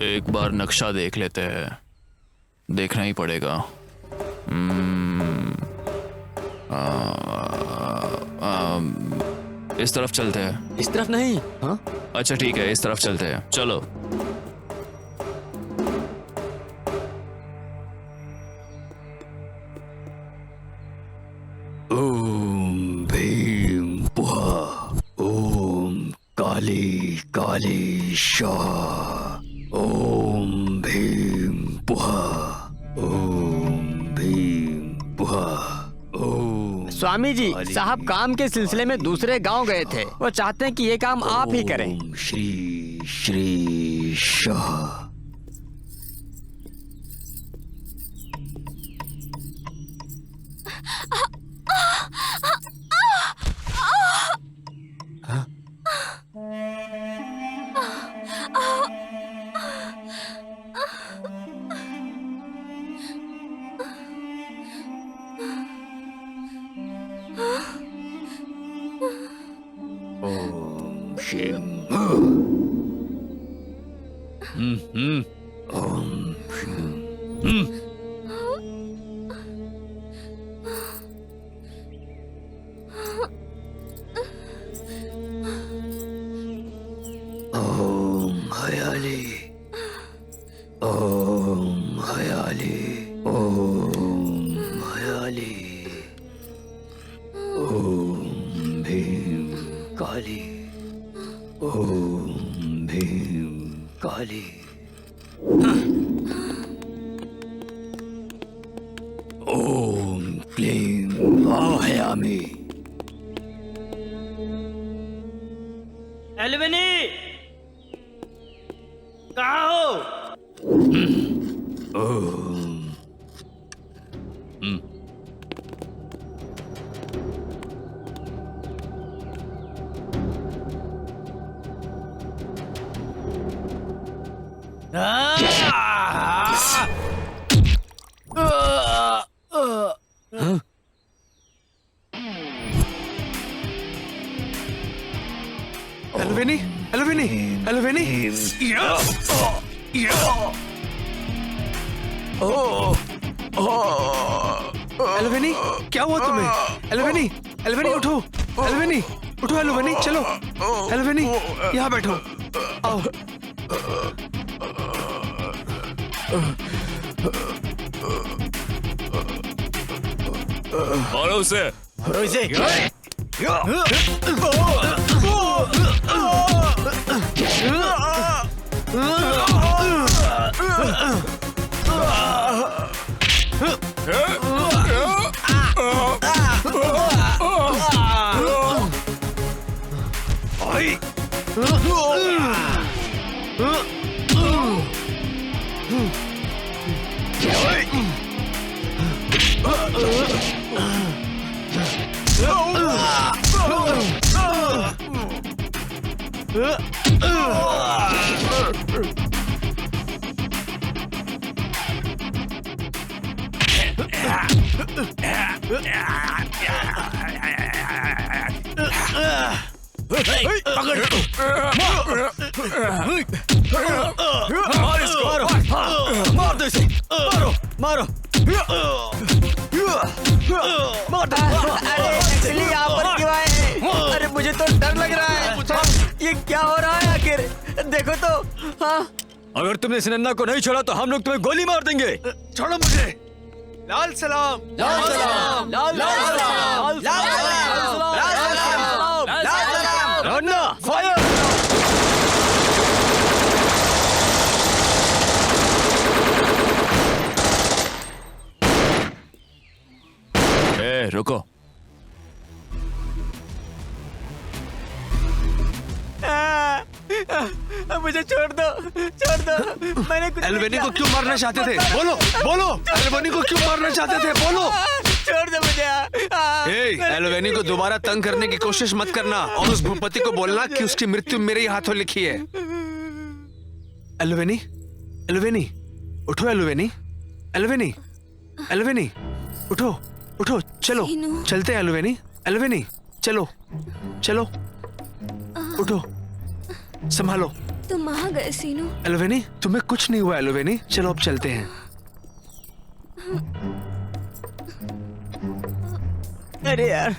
एक बार नक्शा देख लेते हैं, देखना ही पड़ेगा। इस तरफ चलते हैं। इस तरफ नहीं। हाँ अच्छा ठीक है, इस तरफ चलते हैं, चलो। ओम भीम पुहा, ओम काली काली शाह, ओम भीम पुहा, ओम भीम पुहा, ओम। स्वामी जी, साहब काम के सिलसिले में दूसरे गांव गए थे। वो चाहते हैं कि ये काम आप ही करें। ओम श्री श्री शाह। ओम शिव। ओम शिव। ओम हयाली, ओम हयाली, ओम हयाली, ओम भीम काली, ओम भीम काली, ओम क्लीं आह्यामि। एलुमनी, कहाँ हो? ओम। एलुवेनी, एलुवेनी, एलुवेनी। एलुवेनी, क्या हुआ तुम्हें? एलुवेनी, एलुवेनी उठो, एलुवेनी उठो, एलुवेनी चलो, एलुवेनी यहाँ बैठो, आओ। मारो उसे। मार इसको, मार दो इसे, मारो मारो, मार दो। अरे नक्सली यहाँ पर क्यों आए? अरे मुझे तो डर लग रहा है। ये क्या हो रहा है आखिर? देखो तो। हाँ, अगर तुमने सिनन्ना को नहीं छोड़ा तो हम लोग तुम्हें गोली मार देंगे। छोड़ो मुझे। लाल सलाम, लाल सलाम, लाल सलाम, लाल सलाम, रन्ना फायर। रुको। मुझे छोड़ दो मैंने कुछ एल्वेनी को क्यों मारना चाहते थे? बोलो बोलो, एल्वेनी को क्यों मारना चाहते थे? बोलो। छोड़ दो मुझे। एल्वेनी को दोबारा तंग करने की कोशिश मत करना और उस भूपति को बोलना कि उसकी मृत्यु मेरे ही हाथों लिखी है। एल्वेनी, एल्वेनी, उठो एल्वेनी, एल्वेनी, एल्वेनी, उठो, उठो, चलो, चलते हैं एल्वेनी, एल्वेनी, चलो, चलो, उठो, संभालो। तुम वहां गए सीनू? एल्वेनी, तुम्हें कुछ नहीं हुआ एल्वेनी, चलो अब चलते हैं। अरे यार,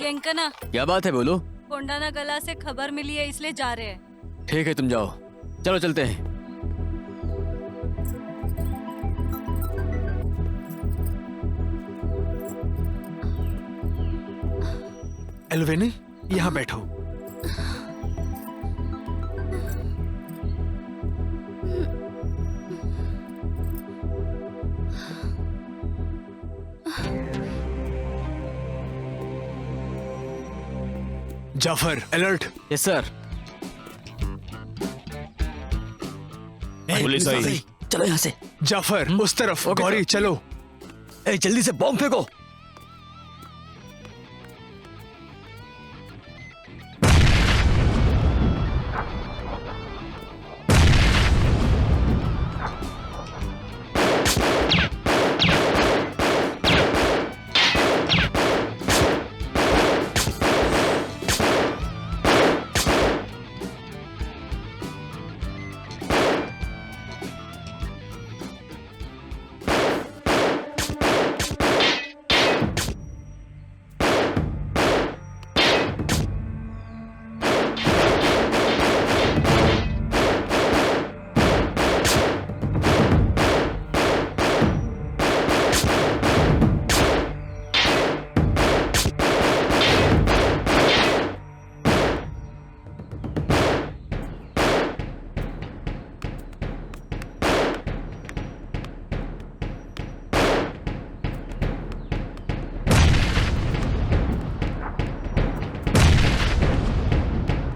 यंकना, क्या बात है? बोलो। कोंडाना गला से खबर मिली है, इसलिए जा रहे हैं। ठीक है, तुम जाओ, चलो चलते हैं। एल्वेनी, यहाँ बैठो। Jafar, alert. Yes sir. Police आई। चलो यहाँ से। जाफर, उस तरफ। गौरी, चलो। जल्दी से बॉम्ब फेंको।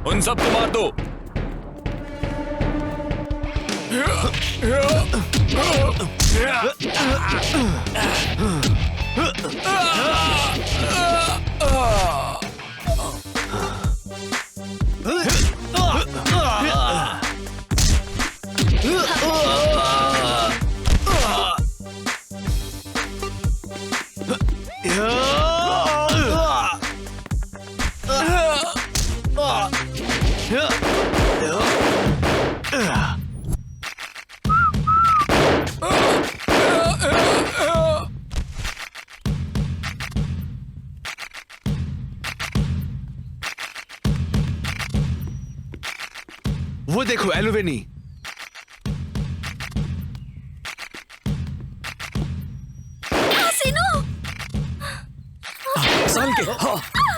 उन सबको मार दो। वो देखो एल्वेनी।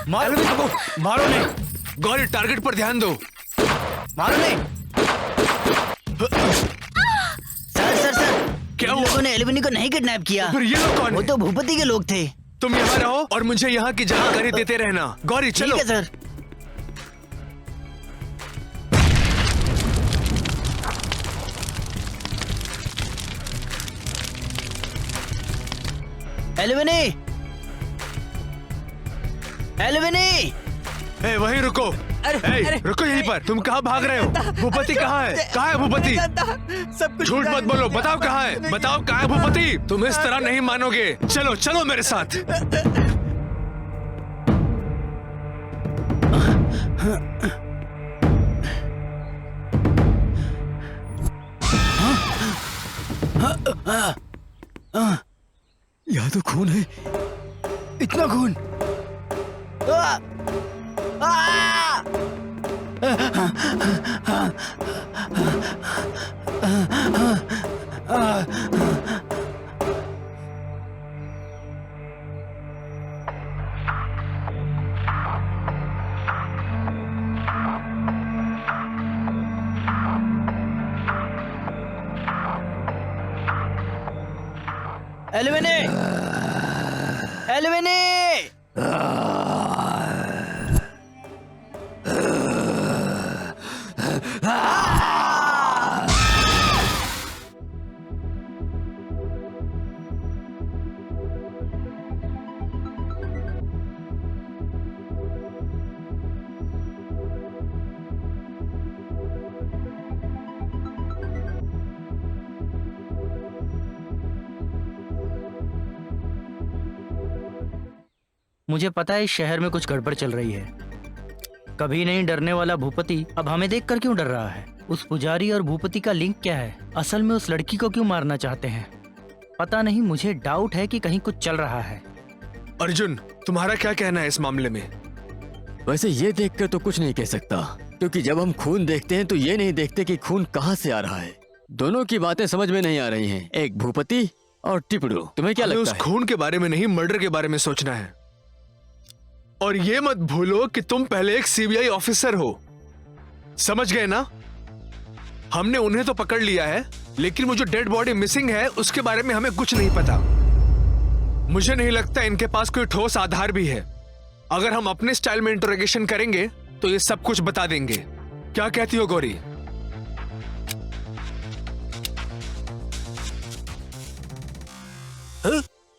मारो नहीं, मारो नहीं। गौरी, टारगेट पर ध्यान दो। मारो नहीं। सर क्या इन हुआ? लोगों ने एल्वेनी को नहीं किडनैप किया। फिर ये लोग कौन वो है? तो भूपति के लोग थे। तुम यहाँ रहो और मुझे यहाँ की जानकारी देते रहना। गौरी, चलो। ठीक है सर। एल्वेनी, एल्वेनी, वहीं रुको। रुको यहीं पर। तुम कहाँ भाग रहे हो? भूपति कहाँ है? कहाँ है भूपति? सब कुछ झूठ मत बोलो, बताओ कहाँ है? बताओ कहाँ है भूपति? तुम इस तरह नहीं मानोगे। चलो चलो मेरे साथ। यहाँ तो खून है। इतना खून। आ! आ! एल्विनी! एल्विनी! मुझे पता है इस शहर में कुछ गड़बड़ चल रही है। कभी नहीं डरने वाला भूपति अब हमें देखकर क्यों डर रहा है? उस पुजारी और भूपति का लिंक क्या है? असल में उस लड़की को क्यों मारना चाहते हैं? पता नहीं, मुझे डाउट है कि कहीं कुछ चल रहा है। अर्जुन, तुम्हारा क्या कहना है इस मामले में? वैसे ये देखकर तो कुछ नहीं कह सकता, क्योंकि जब हम खून देखते हैं तो ये नहीं देखते कि खून कहाँ से आ रहा है। दोनों की बातें समझ में नहीं आ रही हैं, एक भूपति और टिपड़ू। तुम्हें क्या लगता उस है? खून के बारे में नहीं, मर्डर के बारे में सोचना है। और ये मत भूलो कि तुम पहले एक सीबीआई ऑफिसर हो, समझ गए ना? हमने उन्हें तो पकड़ लिया है, लेकिन वो जो डेड बॉडी मिसिंग है उसके बारे में हमें कुछ नहीं पता। मुझे नहीं लगता इनके पास कोई ठोस आधार भी है। अगर हम अपने स्टाइल में इंटरोगेशन करेंगे तो ये सब कुछ बता देंगे। क्या कहती हो गौरी?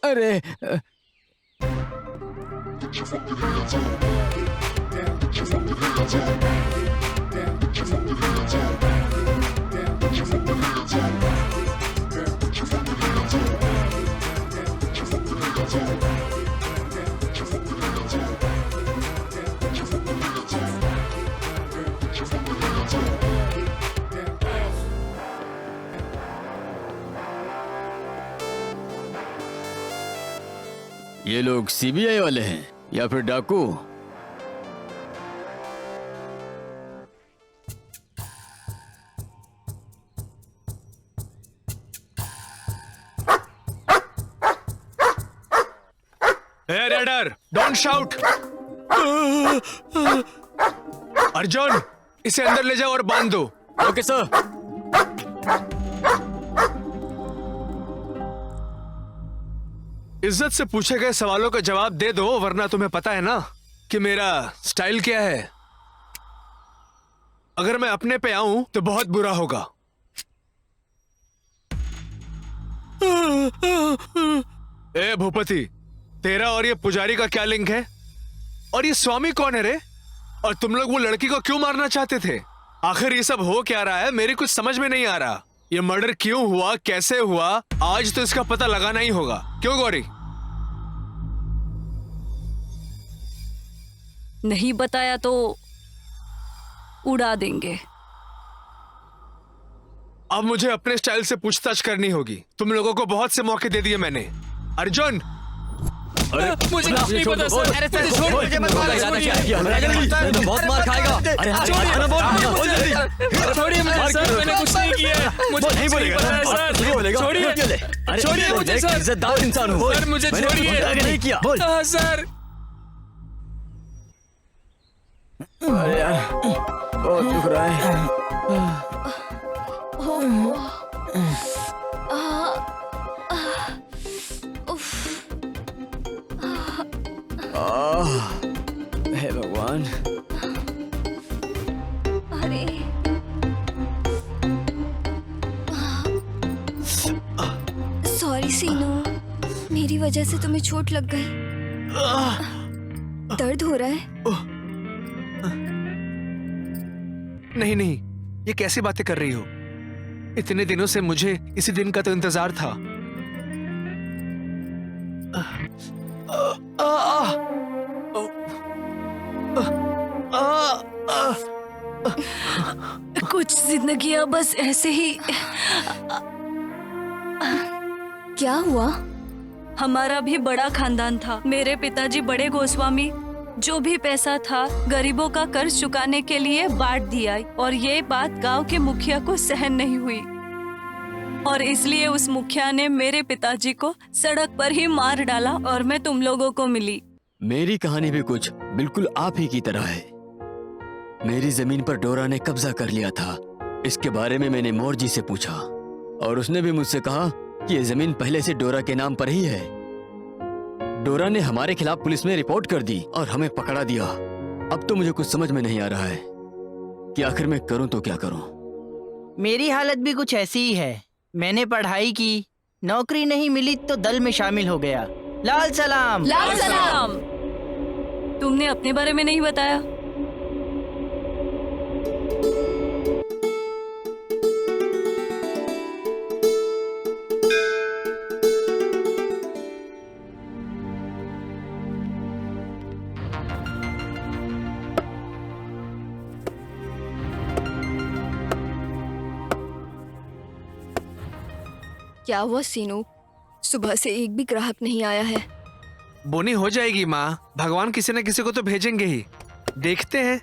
अरे ये लोग सीबीआई वाले हैं या फिर डाकू? Hey, Radar, don't shout! Arjun, इसे अंदर ले जाओ और बांध दो। Okay sir. इज्जत से पूछे गए सवालों का जवाब दे दो, वरना तुम्हें पता है ना कि मेरा स्टाइल क्या है। अगर मैं अपने पे आऊं तो बहुत बुरा होगा। ए भूपति, तेरा और ये पुजारी का क्या लिंक है? और ये स्वामी कौन है रे? और तुम लोग वो लड़की को क्यों मारना चाहते थे? आखिर ये सब हो क्या रहा है? मेरी कुछ समझ में नहीं आ रहा। ये मर्डर क्यों हुआ, कैसे हुआ, आज तो इसका पता लगाना ही होगा। क्यों गौरी? नहीं बताया तो उड़ा देंगे। अब मुझे अपने स्टाइल से पूछताछ करनी होगी। तुम लोगों को बहुत से मौके दे दिए मैंने। अर्जुन, अरे मुझे कुछ नहीं पता सर। मुझे छोड़, मुझे मत मारो। तो बहुत मार खाएगा। अरे छोड़िए मुझे सर, मैंने कुछ नहीं किया। मुझे नहीं बोलेगा सर, छोड़िए छोड़िए मुझे सर। इज्जतदार इंसान हूँ सर मुझे छोड़िए। नहीं किया। हाँ सर। अरे यार बहुत दुख रहा है। हे भगवान। अरे सॉरी सीनू, मेरी वजह से तुम्हें चोट लग गई। दर्द हो रहा है? नहीं नहीं, ये कैसी बातें कर रही हो? इतने दिनों से मुझे इसी दिन का तो इंतजार था। कुछ जिंदगियां बस ऐसे ही। क्या हुआ? हमारा भी बड़ा खानदान था। मेरे पिताजी बड़े गोस्वामी जो भी पैसा था गरीबों का कर्ज चुकाने के लिए बांट दिया, और ये बात गांव के मुखिया को सहन नहीं हुई और इसलिए उस मुखिया ने मेरे पिताजी को सड़क पर ही मार डाला और मैं तुम लोगों को मिली। मेरी कहानी भी कुछ बिल्कुल आप ही की तरह है। मेरी जमीन पर डोरा ने कब्जा कर लिया था। इसके बारे में मैंने मोर जी से पूछा और उसने भी मुझसे कहा कि ये जमीन पहले से डोरा के नाम पर ही है। डोरा ने हमारे खिलाफ पुलिस में रिपोर्ट कर दी और हमें पकड़ा दिया। अब तो मुझे कुछ समझ में नहीं आ रहा है कि आखिर मैं करूं तो क्या करूं। मेरी हालत भी कुछ ऐसी ही है। मैंने पढ़ाई की, नौकरी नहीं मिली तो दल में शामिल हो गया। लाल सलाम। लाल सलाम। तुमने अपने बारे में नहीं बताया। क्या हुआ सीनू? सुबह से एक भी ग्राहक नहीं आया है। बोनी हो जाएगी माँ, भगवान किसी न किसी को तो भेजेंगे ही। देखते हैं।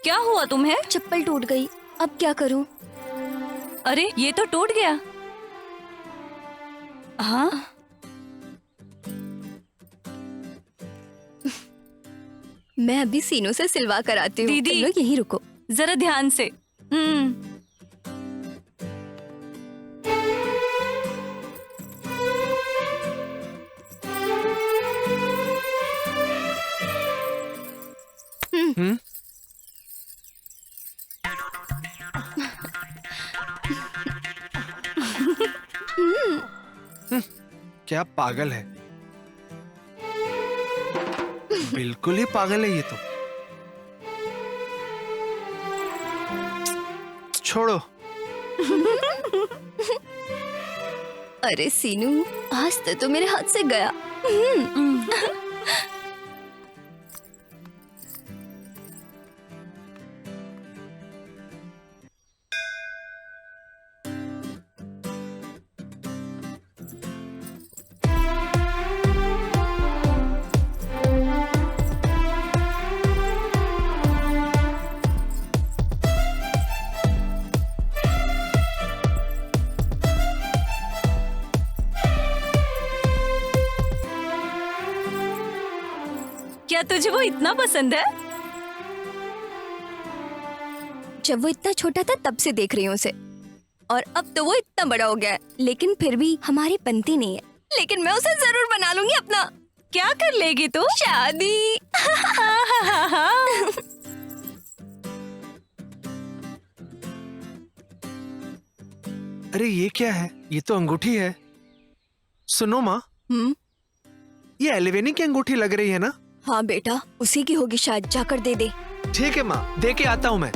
क्या हुआ तुम्हें? चप्पल टूट गई, अब क्या करूं? अरे ये तो टूट गया। हाँ मैं अभी सीनू से सिलवा कर आती हूँ। दीदी। तुम लोग यहीं रुको। जरा ध्यान से। क्या पागल है, बिल्कुल ही पागल है ये तो। छोड़ो। अरे सीनू, आज तो मेरे हाथ से गया। क्या तुझे वो इतना पसंद है? जब वो इतना छोटा था तब से देख रही हूँ उसे, और अब तो वो इतना बड़ा हो गया है, लेकिन फिर भी हमारी बनती नहीं है। लेकिन मैं उसे जरूर बना लूंगी अपना। क्या कर लेगी तू? शादी। अरे ये क्या है? ये तो अंगूठी है। सुनो माँ, ये एलिवेनी की अंगूठी लग रही है ना? हाँ बेटा, उसी की होगी शायद, जाकर दे दे। ठीक है माँ, दे के आता हूँ मैं।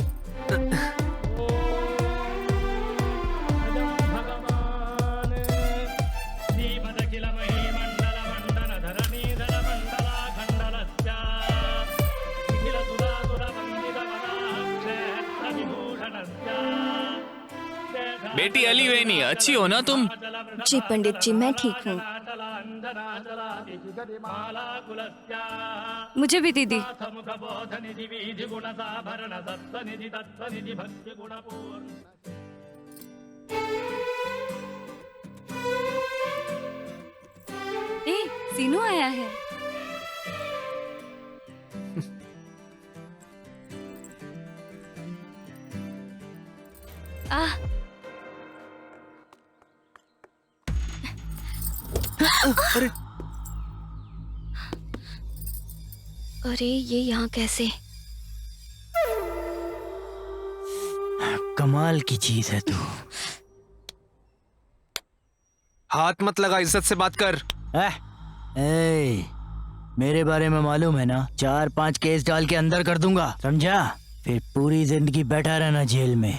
बेटी अलीवेनी, अच्छी हो ना तुम? जी पंडित जी, मैं ठीक हूँ। मुझे भी दीदी। ए, सीनू आया है। अरे अरे ये यहाँ कैसे? कमाल की चीज है तू। हाथ मत लगा, इज्जत से बात कर। ए, मेरे बारे में मालूम है ना, 4-5 केस डाल के अंदर कर दूंगा, समझा? फिर पूरी जिंदगी बैठा रहना जेल में।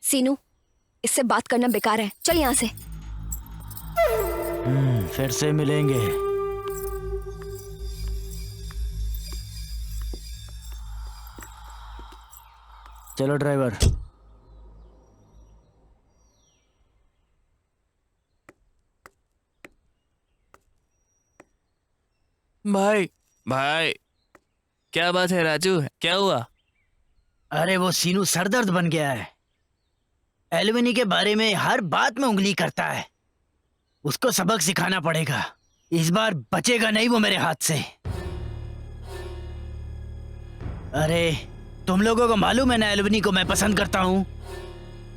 सीनू, इससे बात करना बेकार है, चल यहाँ से। फिर से मिलेंगे। चलो ड्राइवर। भाई भाई, क्या बात है राजू, क्या हुआ? अरे वो सीनू सरदर्द बन गया है। एलुमिनी के बारे में हर बात में उंगली करता है। उसको सबक सिखाना पड़ेगा। इस बार बचेगा नहीं वो मेरे हाथ से। अरे तुम लोगों को मालूम है ना एलुमिनी को मैं पसंद करता हूँ।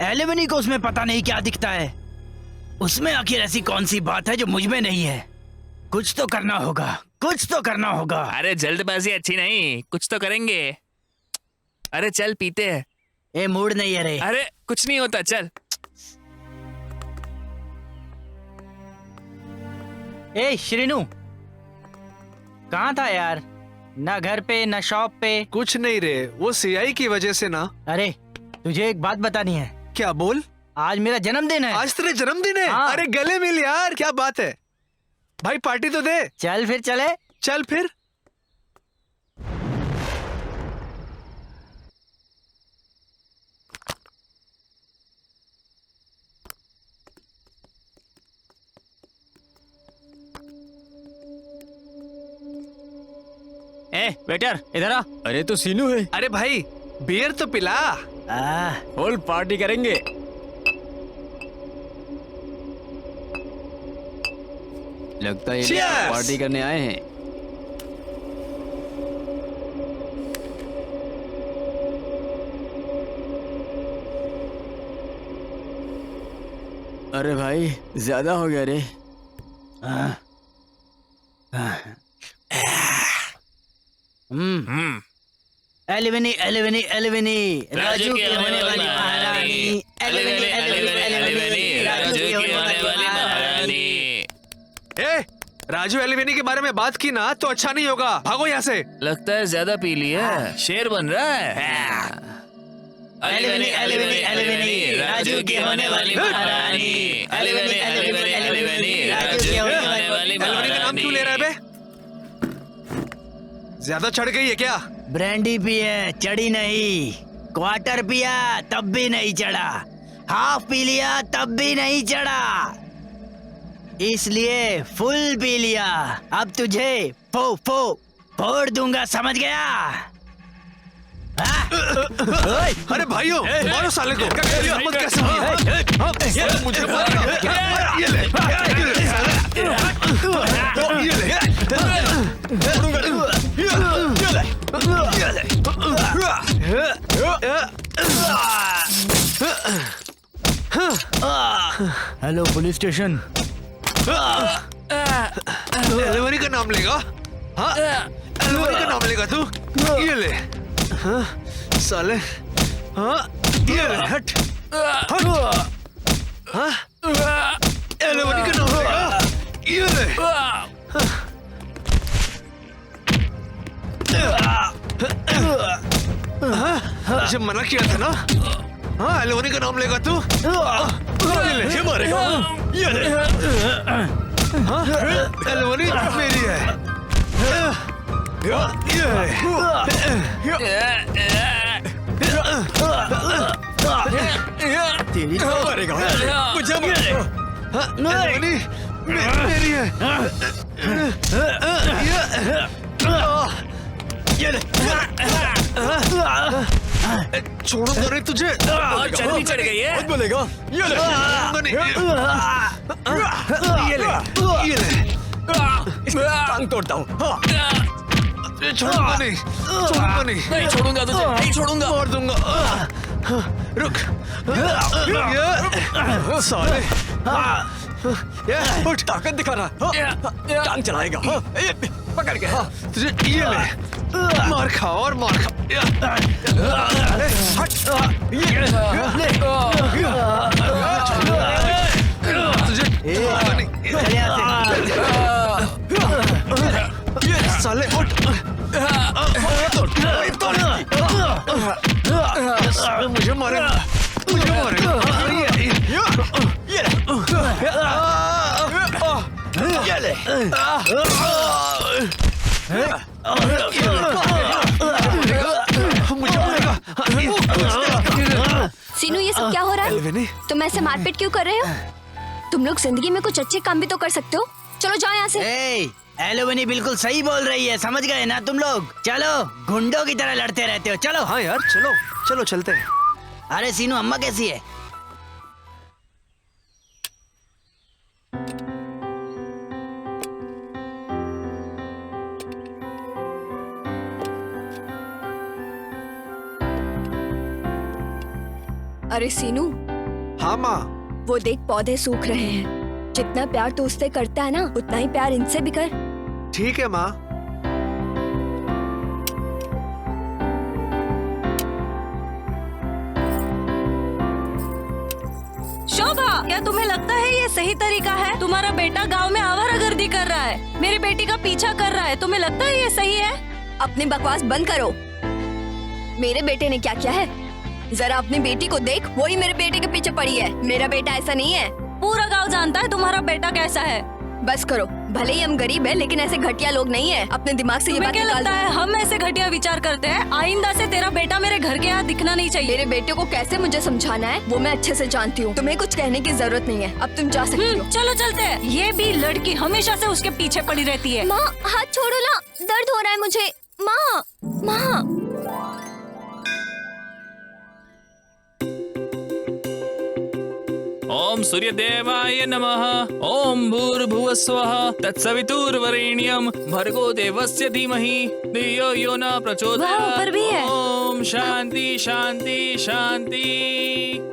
एलुमिनी को उसमें पता नहीं क्या दिखता है। उसमें आखिर ऐसी कौन सी बात है जो मुझ में नहीं है? कुछ तो करना होगा, कुछ तो करना होगा। अरे जल्दबाजी अच्छी नहीं, कुछ तो करेंगे। अरे चल पीते हैं। ए मूड नहीं है रे। अरे कुछ नहीं होता, चल। ए श्रीनू, कहाँ था यार? ना घर पे ना शॉप पे। कुछ नहीं रे, वो सीआई की वजह से ना। अरे तुझे एक बात बतानी है। क्या बोल? आज मेरा जन्मदिन है। आज तेरे जन्मदिन है? हाँ। अरे गले मिल यार, क्या बात है भाई, पार्टी तो दे। चल फिर चले। चल फिर। ए वेटर इधर आ। अरे तो सीनू है। अरे भाई बियर तो पिला। फुल पार्टी करेंगे। लगता है ये Cheers! पार्टी करने आए हैं। अरे भाई ज्यादा हो गया रे। एलुमिनी एलुमिनी एलुमिनी, राजू की होने वाली महारानी। एलुमिनी एलुमिनी एलुमिनी, राजू की होने वाली महारानी। ए राजू एलिवेनी के बारे में बात की ना तो अच्छा नहीं होगा, भागो यहाँ से। लगता है ज्यादा पी लिया, शेर बन रहा है। एलुमिनी एलुमिनी एलुमिनी, राजू की होने वाली महारानी। एलुमिनी एलुमिनी एलुमिनी, राजू की होने वाली एलिवेनी का नाम महारानी। क्यों ले रहा है बे? ज्यादा चढ़ गई है क्या? ब्रांडी पिए चढ़ी नहीं, क्वार्टर पिया तब भी नहीं चढ़ा, हाफ पी लिया तब भी नहीं चढ़ा, इसलिए फुल पी लिया। अब तुझे फोड़ दूंगा, समझ गया? अरे भाइयों मारो साले को। हिम्मत कैसे हुई? ये मुझे मारेगा। ये ले, ये ले। Hello police station. एलिवेनी का नाम लेगा? हाँ एलिवेनी का नाम लेगा तू? ये ले। हाँ साले। हाँ ये ले, हट हट। हाँ एलिवेनी का नाम लेगा? ये ले। मुझे मना किया था ना? हाँ एलिवेनी का नाम लेगा तू? ये ले, ये मारेगा। ये ले। हाँ एलिवेनी मेरी है। तेरी मारेगा मुझे मारेगा। एलिवेनी मेरी है। ये ले। छोड़ूंगा नहीं तुझे। चर्बी चढ़ गई है। मत बोलेगा। ये ले। छोड़ूंगा नहीं। ये ले, ये ले। टांग तोड़ता हूँ। हाँ। छोड़ूंगा नहीं, छोड़ूंगा नहीं। नहीं छोड़ूंगा तुझे, नहीं छोड़ूंगा। मार दूंगा। रुक। ये साले। ये उठ, ताकत दिखा रहा है। टांग चलाएगा। पकड़ के। तुझे ये ले, मार खा और मार खा। हट। तुझे छोड़ूंगा नहीं। साले उठ। मुझे मारेगा, मुझे मारेगा। मुझे मारेगा। सीनू, ये सब क्या हो रहा है? एल्विनी, तुम ऐसे मारपीट क्यों कर रहे हो? तुम लोग जिंदगी में कुछ अच्छे काम भी तो कर सकते हो। चलो जाओ यहाँ से। एलोवेनी बिल्कुल सही बोल रही है, समझ गए ना तुम लोग? चलो, गुंडों की तरह लड़ते रहते हो, चलो। हाँ यार, चलो चलो चलते हैं। अरे सीनू, अम्मा कैसी है? अरे सीनू, हाँ माँ। वो देख पौधे सूख रहे हैं। जितना प्यार तू उससे करता है ना, उतना ही प्यार इनसे भी कर। ठीक है माँ। शोभा, क्या तुम्हें लगता है ये सही तरीका है? तुम्हारा बेटा गांव में आवारागर्दी कर रहा है, मेरी बेटी का पीछा कर रहा है। तुम्हें लगता है ये सही है? अपनी बकवास बंद करो। मेरे बेटे ने क्या किया है? जरा अपनी बेटी को देख, वो ही मेरे बेटे के पीछे पड़ी है। मेरा बेटा ऐसा नहीं है। पूरा गांव जानता है तुम्हारा बेटा कैसा है। बस करो, भले ही हम गरीब हैं, लेकिन ऐसे घटिया लोग नहीं है। अपने दिमाग से ये तुम्हें बात क्या निकाल लगता दो। है हम ऐसे घटिया विचार करते हैं? आइंदा से तेरा बेटा मेरे घर के यहाँ दिखना नहीं चाहिए। मेरे बेटे को कैसे मुझे समझाना है वो मैं अच्छे से जानती हूँ। तुम्हें कुछ कहने की जरूरत नहीं है। अब तुम जा सकती हो। चलो चलते हैं। ये भी लड़की हमेशा से उसके पीछे पड़ी रहती है। माँ, हाथ छोड़ो ना, दर्द हो रहा है मुझे। माँ, माँ। ओम सूर्यदेवाय नमः। ओम भूर्भुवस्वः तत्सवितुर्वरेण्यं भर्गो देवस्य धीमहि धियो यो न वाह, प्रचोदयात्। ऊपर भी है। ओम शांति शांति शांति।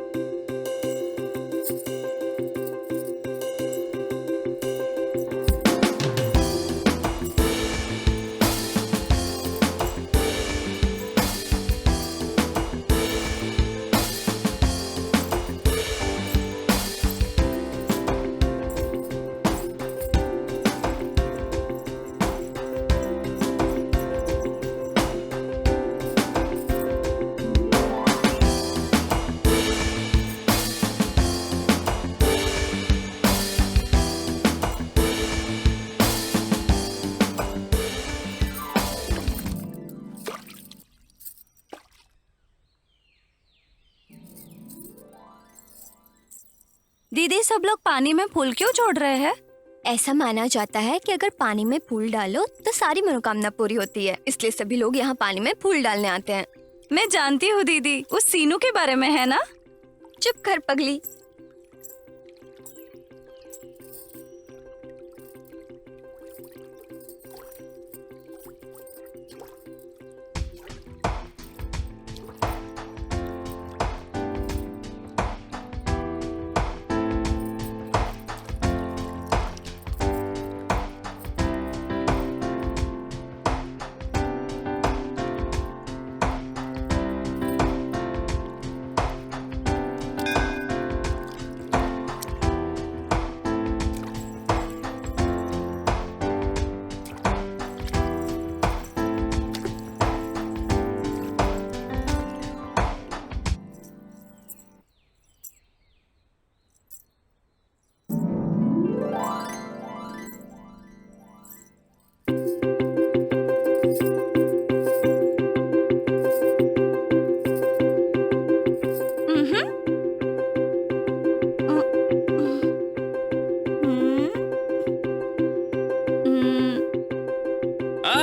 दीदी, सब लोग पानी में फूल क्यों छोड़ रहे हैं? ऐसा माना जाता है कि अगर पानी में फूल डालो तो सारी मनोकामना पूरी होती है, इसलिए सभी लोग यहाँ पानी में फूल डालने आते हैं। मैं जानती हूँ दीदी, उस सीनू के बारे में है ना? चुप कर पगली।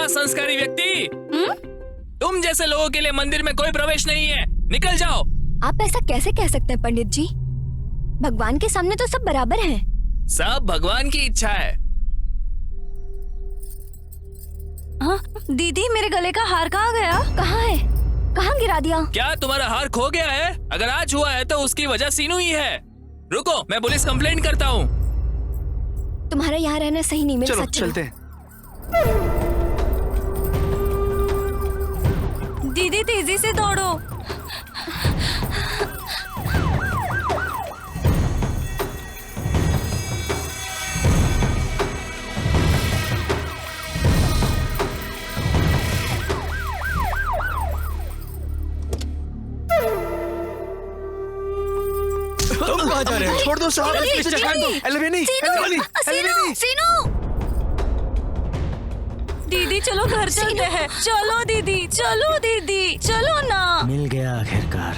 संस्कारी व्यक्ति, तुम जैसे लोगों के लिए मंदिर में कोई प्रवेश नहीं है, निकल जाओ। आप ऐसा कैसे कह सकते हैं पंडित जी? भगवान के सामने तो सब बराबर हैं। सब भगवान की इच्छा है। हाँ, दीदी, मेरे गले का हार कहाँ गया? कहाँ है? कहाँ गिरा दिया? क्या तुम्हारा हार खो गया है? अगर आज हुआ है तो उसकी वजह सीनू ही है। रुको, मैं पुलिस कंप्लेंट करता हूँ। तुम्हारा यहाँ रहना सही नहीं। मेरे चलो साथ चलो। चलते हैं। दीदी, तेजी से दौड़ो। तुम कहाँ जा रहे हो? छोड़ दो साहब। एल्विनी, एल्विनी, एल्विनी, एल्विनी। सीनू! दीदी चलो घर चलते हैं। चलो दीदी, चलो दीदी, चलो ना। मिल गया आखिरकार।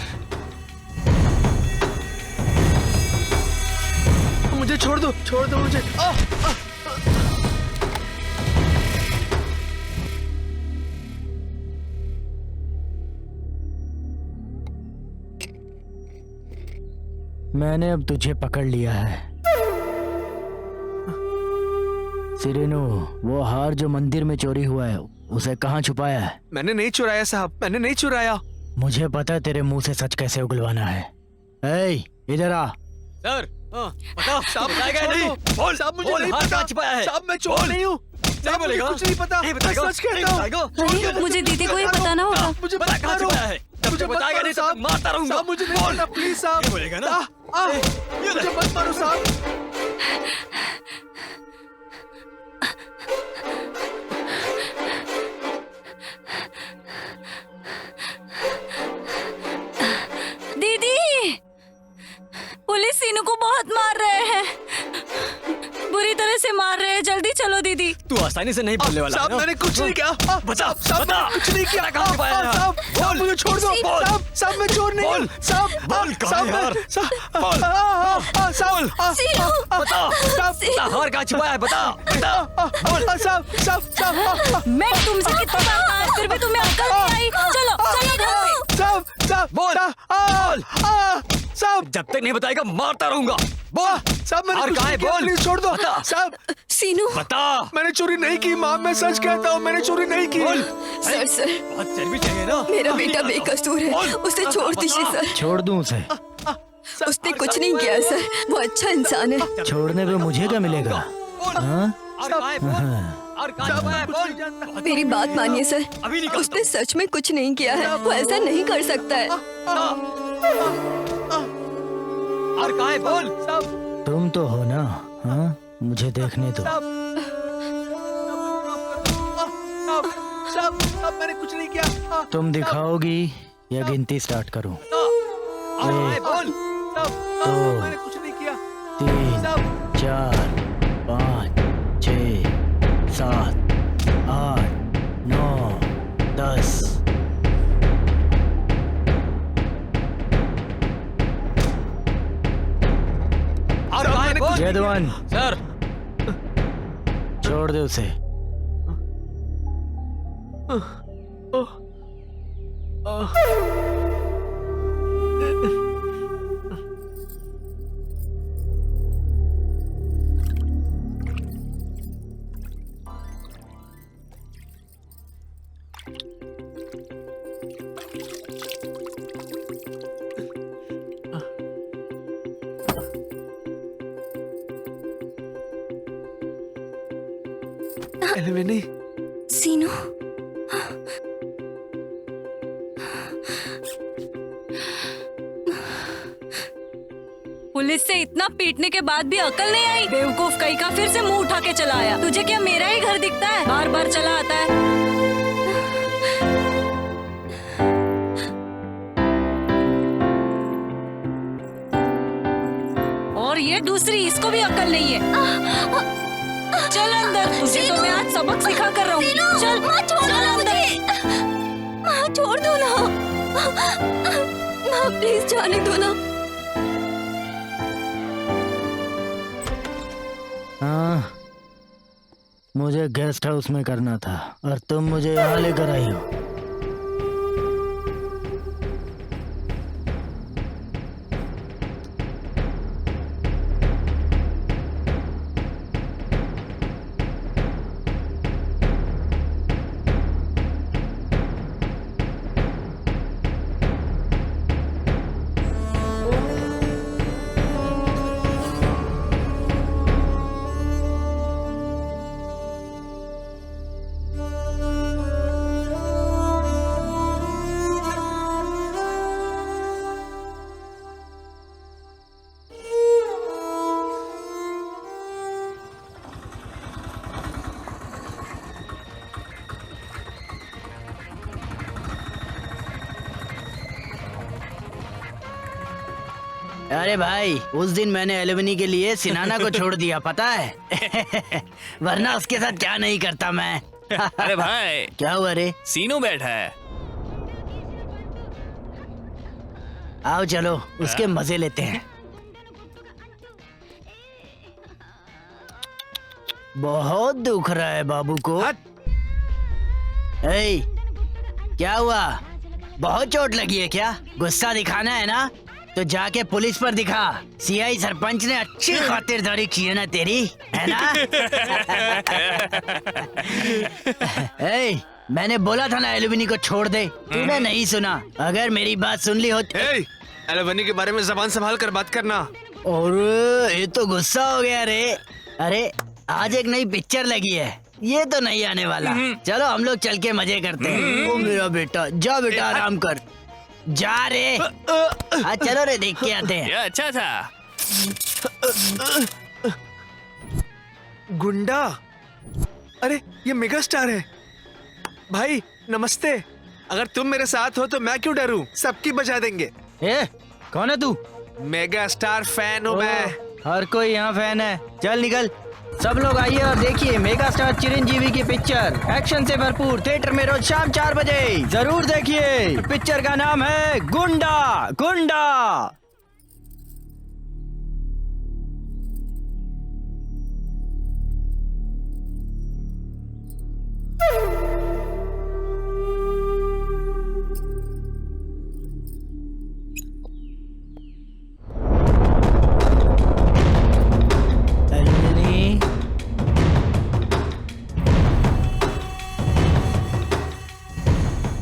मुझे छोड़ दो मुझे। मैंने अब तुझे पकड़ लिया है सिरेनो। वो हार जो मंदिर में चोरी हुआ है उसे कहाँ छुपाया है? मैंने नहीं चुराया साहब, मैंने नहीं चुराया। मुझे पता है तेरे मुंह से सच कैसे उगलवाना है। ए, इधर आ। सर बता साहब बताएगा छोड़ नहीं? दो। बोल साहब मुझे बोल, नहीं हाथ पता। कहाँ छिपाया है? साहब मैं चोर नहीं हूँ। साहब मुझे बोलेगा? कुछ नहीं पता। नहीं मैं बताएगा? सच कहता हूँ। बताएगा? मुझे दीदी को ही बताना होगा। मुझे बता मत कहाँ मारो। छिपाया है? जब मुझे तक मत बताएगा मारो नहीं तब साहब। तक मारता रहूंगा। साहब मुझे नहीं पता, प्लीज साहब। ये बोलेगा ना? मुझे मत मारो साहब। दीदी, पुलिस सीनू को बहुत मार रहे हैं, बुरी तरह से मार रहे हैं। जल्दी चलो दीदी। तू आसानी से नहीं बोलने वाला है साहब ना? मैंने कुछ नहीं किया। बता साहब बता मैंने कुछ नहीं किया। कहाँ छिपाया है? साहब मुझे छोड़ दो। बोल। साहब मैं चोर नहीं बोल। हूँ। साहब बोल, कहाँ है हार? बोल। साहब बता बता हार कहाँ छिपाया है? बता बता साहब मैं तुमसे कितना बार, फिर भी तुम्हें अक्ल नहीं आई। चलो चलो घर पे। साहब बोल बोल। साहब जब तक नहीं बताएगा मारता रहूंगा। बोल साहब मैंने हार कुछ कहाँ है? नहीं किया, बोल प्लीज छोड़ दो। बता साहब सीनू बता मैंने चोरी नहीं की माँ, मैं सच कहता हूँ मैंने चोरी नहीं की। बोल। सर बहुत चर्बी चाहिए ना? मेरा बेटा बेकसूर है, बोल। उसे छोड़ दीजिए सर। छोड़ दूं उसे? उसने कुछ नहीं किया सर, वो अच्छा इंसान है। छोड़ने पे मुझे क्या मिलेगा? हाँ? हार कहाँ है? बोल हार कहाँ छिपाया है? बोल मेरी बात मानिए सर, अभी निकल। उसने सच में कुछ नहीं किया है, वो ऐसा नहीं कर सकता है। हार कहाँ है? बोल तुम तो हो ना? हाँ, मुझे देखने दो। साहब मैंने कुछ नहीं किया। तुम दिखाओगी या गिनती स्टार्ट करूं? हार कहाँ है? बोल दो, मैंने कुछ नहीं किया। 3, 4, 5, 6, 7, 8, 9, 10। हार कहाँ है? बोल जयदवन, सर छोड़ दे उसे। एलिवेनी सीनू पुलिस से इतना पीटने के बाद भी अकल नहीं आई। बेवकूफ कहीं का फिर से मुंह उठा के चला आया। तुझे क्या मेरा ही घर दिखता है? बार बार चला आता है। और ये दूसरी, इसको भी अकल नहीं है। चल अंदर, तुझे तो मैं आज सबक सिखा कर रहूंगी। चल चल अंदर। माँ छोड़ दो ना, माँ प्लीज जाने दो ना। हाँ, मुझे गेस्ट हाउस में करना था और तुम मुझे यहाँ लेकर आई हो। अरे भाई, उस दिन मैंने एलिवनी के लिए सिनाना को छोड़ दिया, पता है? वरना उसके साथ क्या नहीं करता मैं। अरे भाई क्या हुआ रे? सीनू बैठा है। आओ चलो उसके मजे लेते हैं। बहुत दुख रहा है बाबू को। ए, क्या हुआ? बहुत चोट लगी है क्या? गुस्सा दिखाना है ना तो जाके पुलिस पर दिखा। सीआई सरपंच ने अच्छी खातिरदारी की है ना तेरी, है ना? ए, मैंने बोला था ना एल्विनी को छोड़ दे, तूने नहीं सुना। अगर मेरी बात सुन ली होती। एल्विनी के बारे में जबान संभाल कर बात करना। और ये तो गुस्सा हो गया रे। अरे आज एक नई पिक्चर लगी है, ये तो नहीं आने वाला। चलो हम लोग चल के मजे करते हैं। ओ मेरा बेटा, जा बेटा आराम कर, जा रे। हाँ चलो रे, देख के आते हैं। ये अच्छा था। गुंडा? अरे ये मेगा स्टार है। भाई नमस्ते। अगर तुम मेरे साथ हो तो मैं क्यों डरूं? सबकी बजा देंगे। ए, कौन है तू? मेगा स्टार फैन हूँ मैं। हर कोई यहाँ फैन है। चल निकल। सब लोग आइए और देखिए मेगा स्टार चिरंजीवी की पिक्चर, एक्शन से भरपूर, थिएटर में रोज शाम 4 बजे जरूर देखिए। पिक्चर का नाम है गुंडा। गुंडा।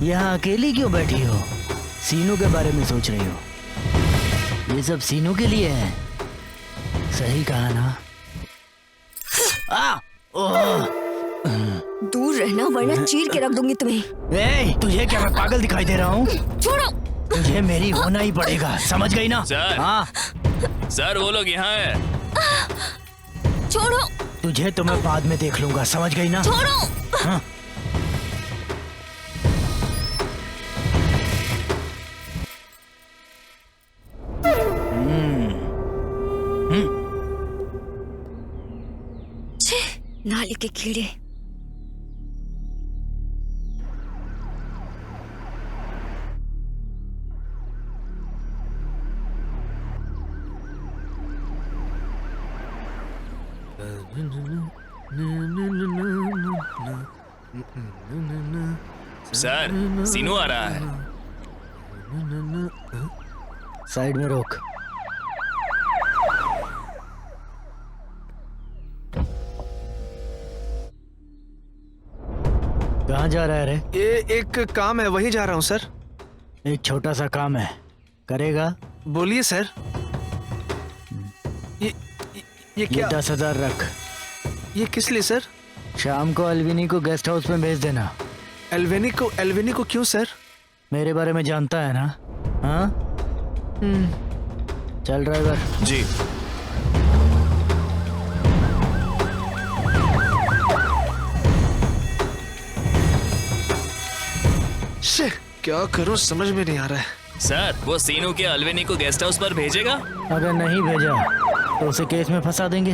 यहाँ अकेली क्यों बैठी हो? सीनू के बारे में सोच रही हो? ये सब सीनू के लिए है। सही कहा ना? दूर रहना वरना चीर के रख दूंगी तुम्हें। ए, तुझे क्या मैं पागल दिखाई दे रहा हूँ? छोड़ो। तुझे मेरी होना ही पड़ेगा, समझ गई ना? सर। हाँ सर वो लोग यहाँ है। छोड़ो। तुझे तो मैं बाद में देख लूंगा, समझ गई ना? छोड़ो। हाँ। नाली के कीड़े। सर सीनू आ रहा है। साइड में रोक। कहाँ जा रहा है रे? ये एक काम है, वही जा रहा हूँ सर। एक छोटा सा काम है, करेगा? बोलिए सर। ये क्या? 10,000 रख। ये किस लिए सर? शाम को एल्विनी को गेस्ट हाउस में भेज देना। एल्विनी को क्यों सर? मेरे बारे में जानता है ना? हाँ? चल ड्राइवर। जी। क्या करूं समझ में नहीं आ रहा है। सर वो सीनू के एल्विनी को गेस्ट हाउस पर भेजेगा? अगर नहीं भेजा तो उसे केस में फंसा देंगे।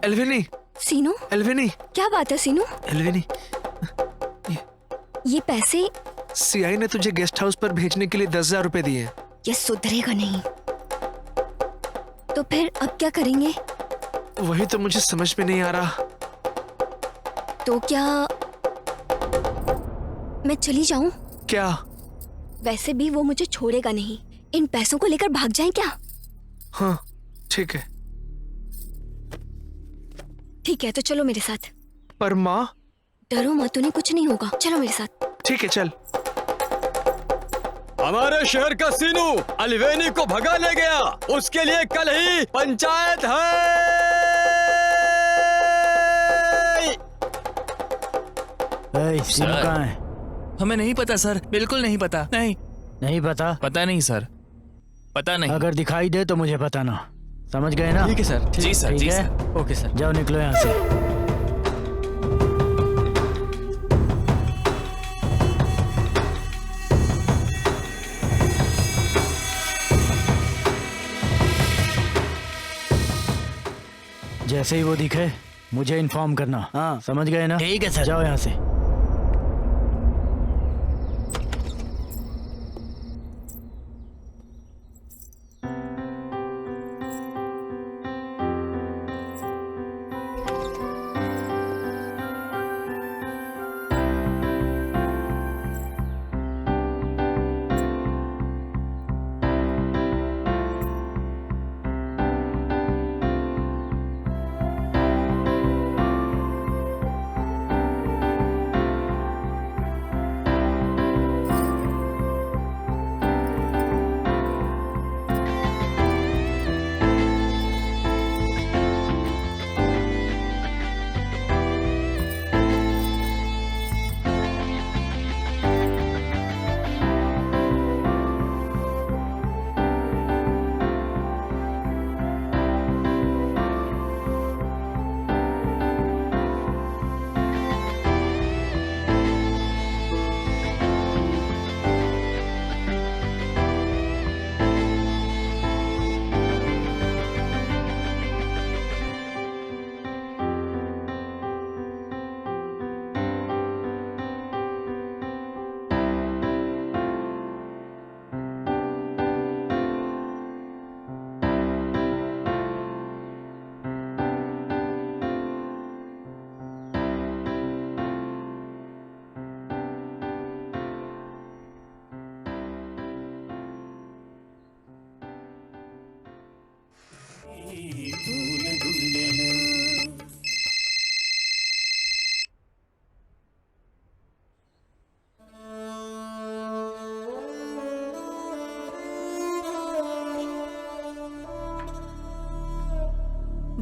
एल्विनी। सीनू। एल्विनी। क्या बात है सीनू? एल्विनी, ये पैसे सीआई ने तुझे गेस्ट हाउस पर भेजने के लिए 10,000 रुपए दिए। ये सुधरेगा नहीं। तो फिर अब क्या करेंगे? वही तो मुझे समझ में नहीं आ रहा। तो क्या मैं चली जाऊं? क्या? वैसे भी वो मुझे छोड़ेगा नहीं। इन पैसों को लेकर भाग जाएं क्या? हाँ ठीक है। ठीक है तो चलो मेरे साथ। पर माँ? डरो मत, उन्हें कुछ नहीं होगा। चलो मेरे साथ। ठीक है चल। हमारे शहर का सीनू एल्विनी को भगा ले गया, उसके लिए कल ही पंचायत है। सीनू कहाँ है? हमें नहीं पता सर, बिल्कुल नहीं पता। नहीं पता? पता नहीं सर, पता नहीं। अगर दिखाई दे तो मुझे बताना, समझ गए ना? ठीक है सर। जी सर, ठीक जी है? सर। Okay sir. जाओ निकलो यहाँ से। जैसे ही वो दिखे मुझे इन्फॉर्म करना। हाँ समझ गए ना? ठीक है सर। जाओ यहाँ से।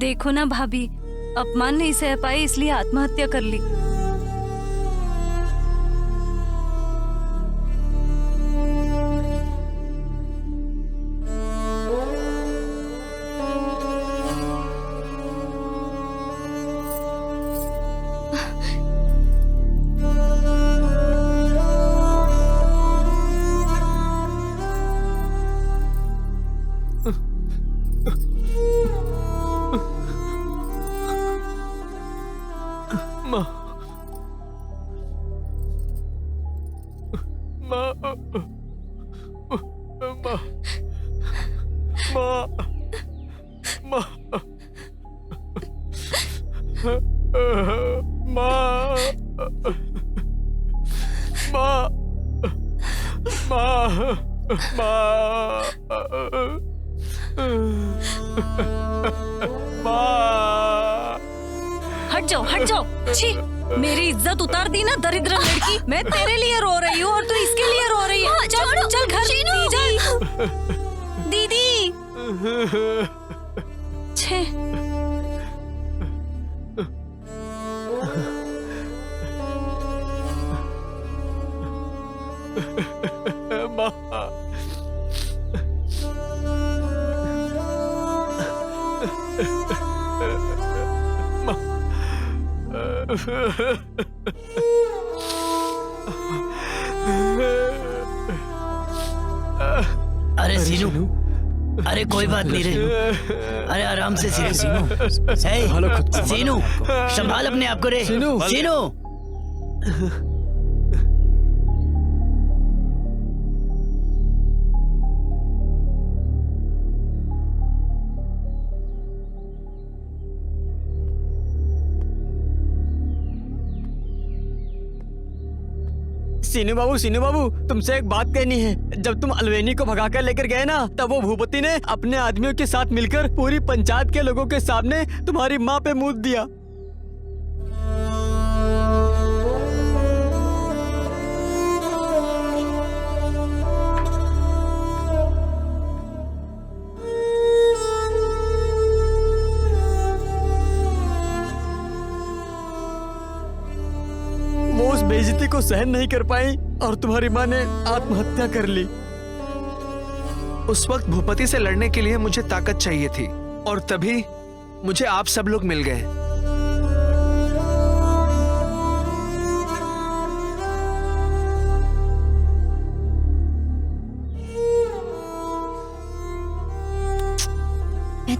देखो ना भाभी, अपमान नहीं सह पाई इसलिए आत्महत्या कर ली। हट जाओ। छी, मेरी इज्जत उतार दी ना दरिद्र लड़की। मैं तेरे लिए रो रही हूँ और तू इसके लिए रो रही है। चल चल घर दीदी। छे अरे सीनू, अरे कोई बात नहीं रे। अरे आराम से सीनू। सीनू संभाल अपने आप को रे। सीनू सीनू बाबू तुमसे एक बात कहनी है। जब तुम अलवेनी को भगाकर लेकर गए ना, तब वो भूपति ने अपने आदमियों के साथ मिलकर पूरी पंचायत के लोगों के सामने तुम्हारी माँ पे मूत दिया। वो उस बेइज्जती को सहन नहीं कर पाई और तुम्हारी माँ ने आत्महत्या कर ली। उस वक्त भूपति से लड़ने के लिए मुझे ताकत चाहिए थी और तभी मुझे आप सब लोग मिल गए। मैं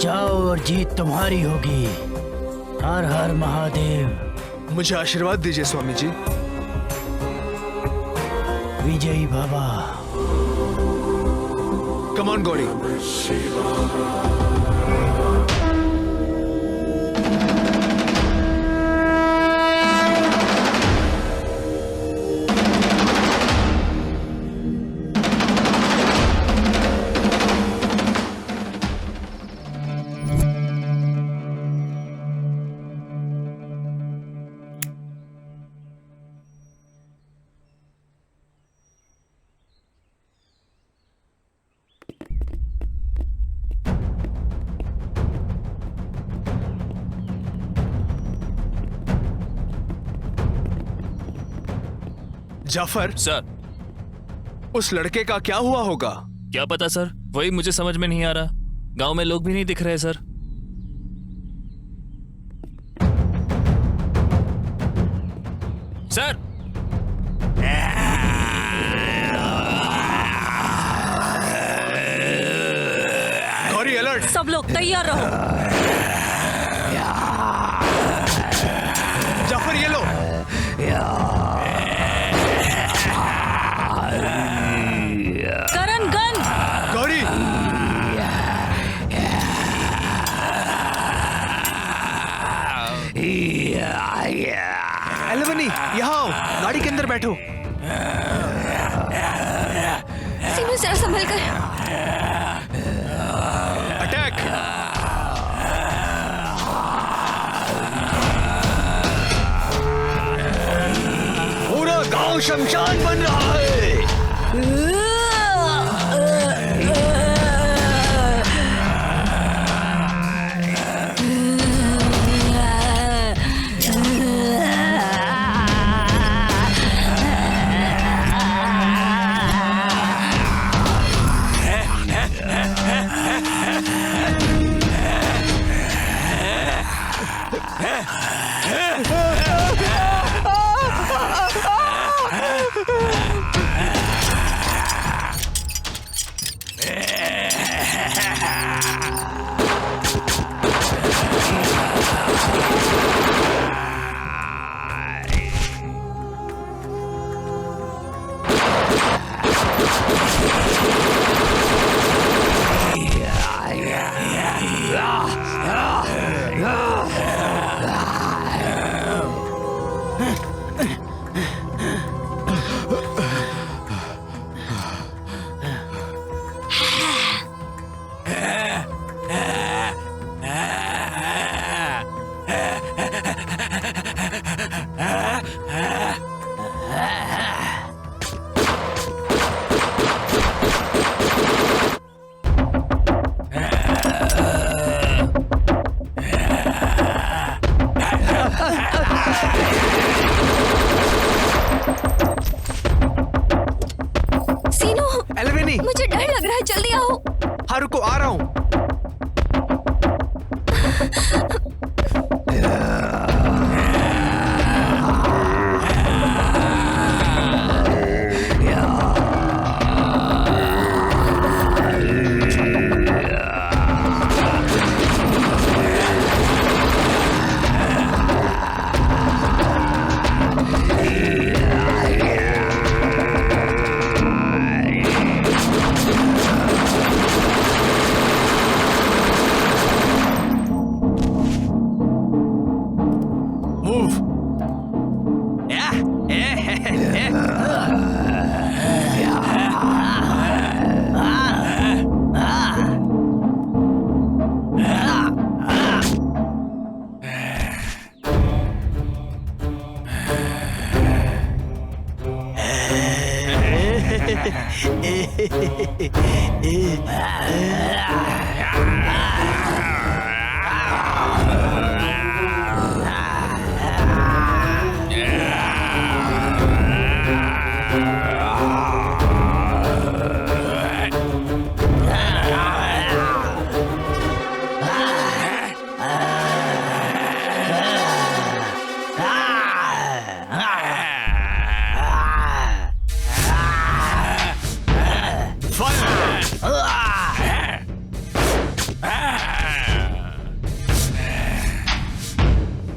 जाओ और जीत तुम्हारी होगी। हर हर महादेव। मुझे आशीर्वाद दीजिए स्वामी जी। विजयी बाबा। Come on Gauri. Jafar sir. उस लड़के का क्या हुआ होगा? क्या पता सर, वही मुझे समझ में नहीं आ रहा। गांव में लोग भी नहीं दिख रहे सर। Sir Gauri alert. सब लोग तैयार रहो। जाफर ये लो। करण गन। गौरी एलेवनी यहाँ आओ, गाड़ी के अंदर बैठो। सीनू जरा संभल कर। अटैक। पूरा गांव शमशान बन रहा है। मुझे डर लग रहा है, जल्दी आओ। हाँ रुको, आ रहा हूँ।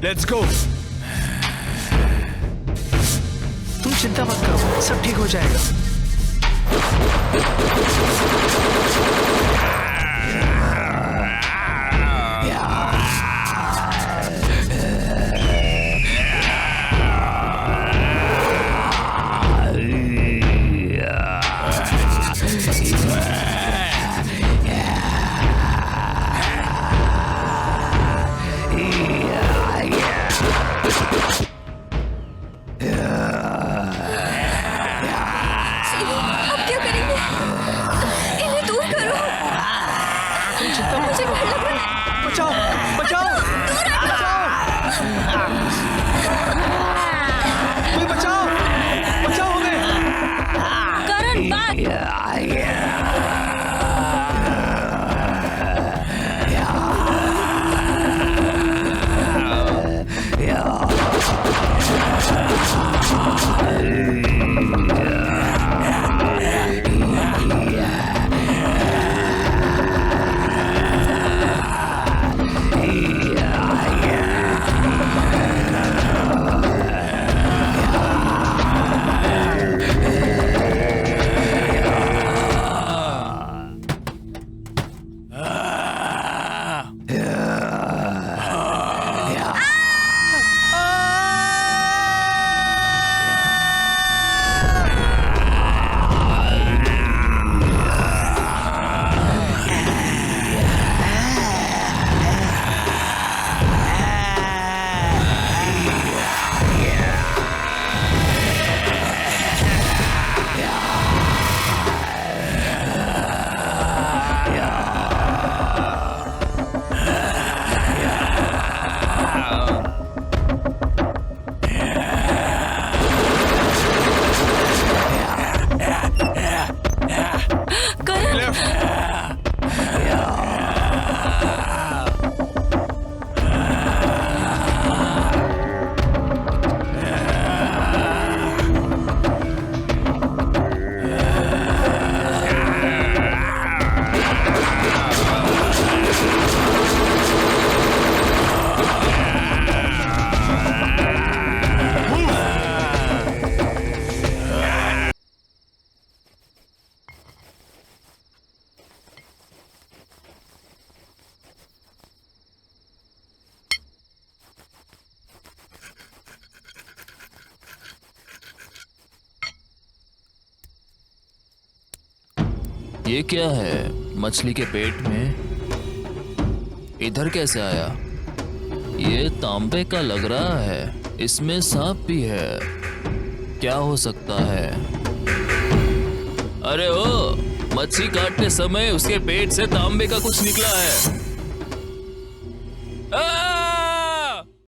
Let's go. तुम चिंता मत करो, सब ठीक हो जाएगा। ये क्या है मछली के पेट में? इधर कैसे आया? ये तांबे का लग रहा है, इसमें सांप भी है। क्या हो सकता है? अरे ओ, मच्छी काटते समय उसके पेट से तांबे का कुछ निकला है।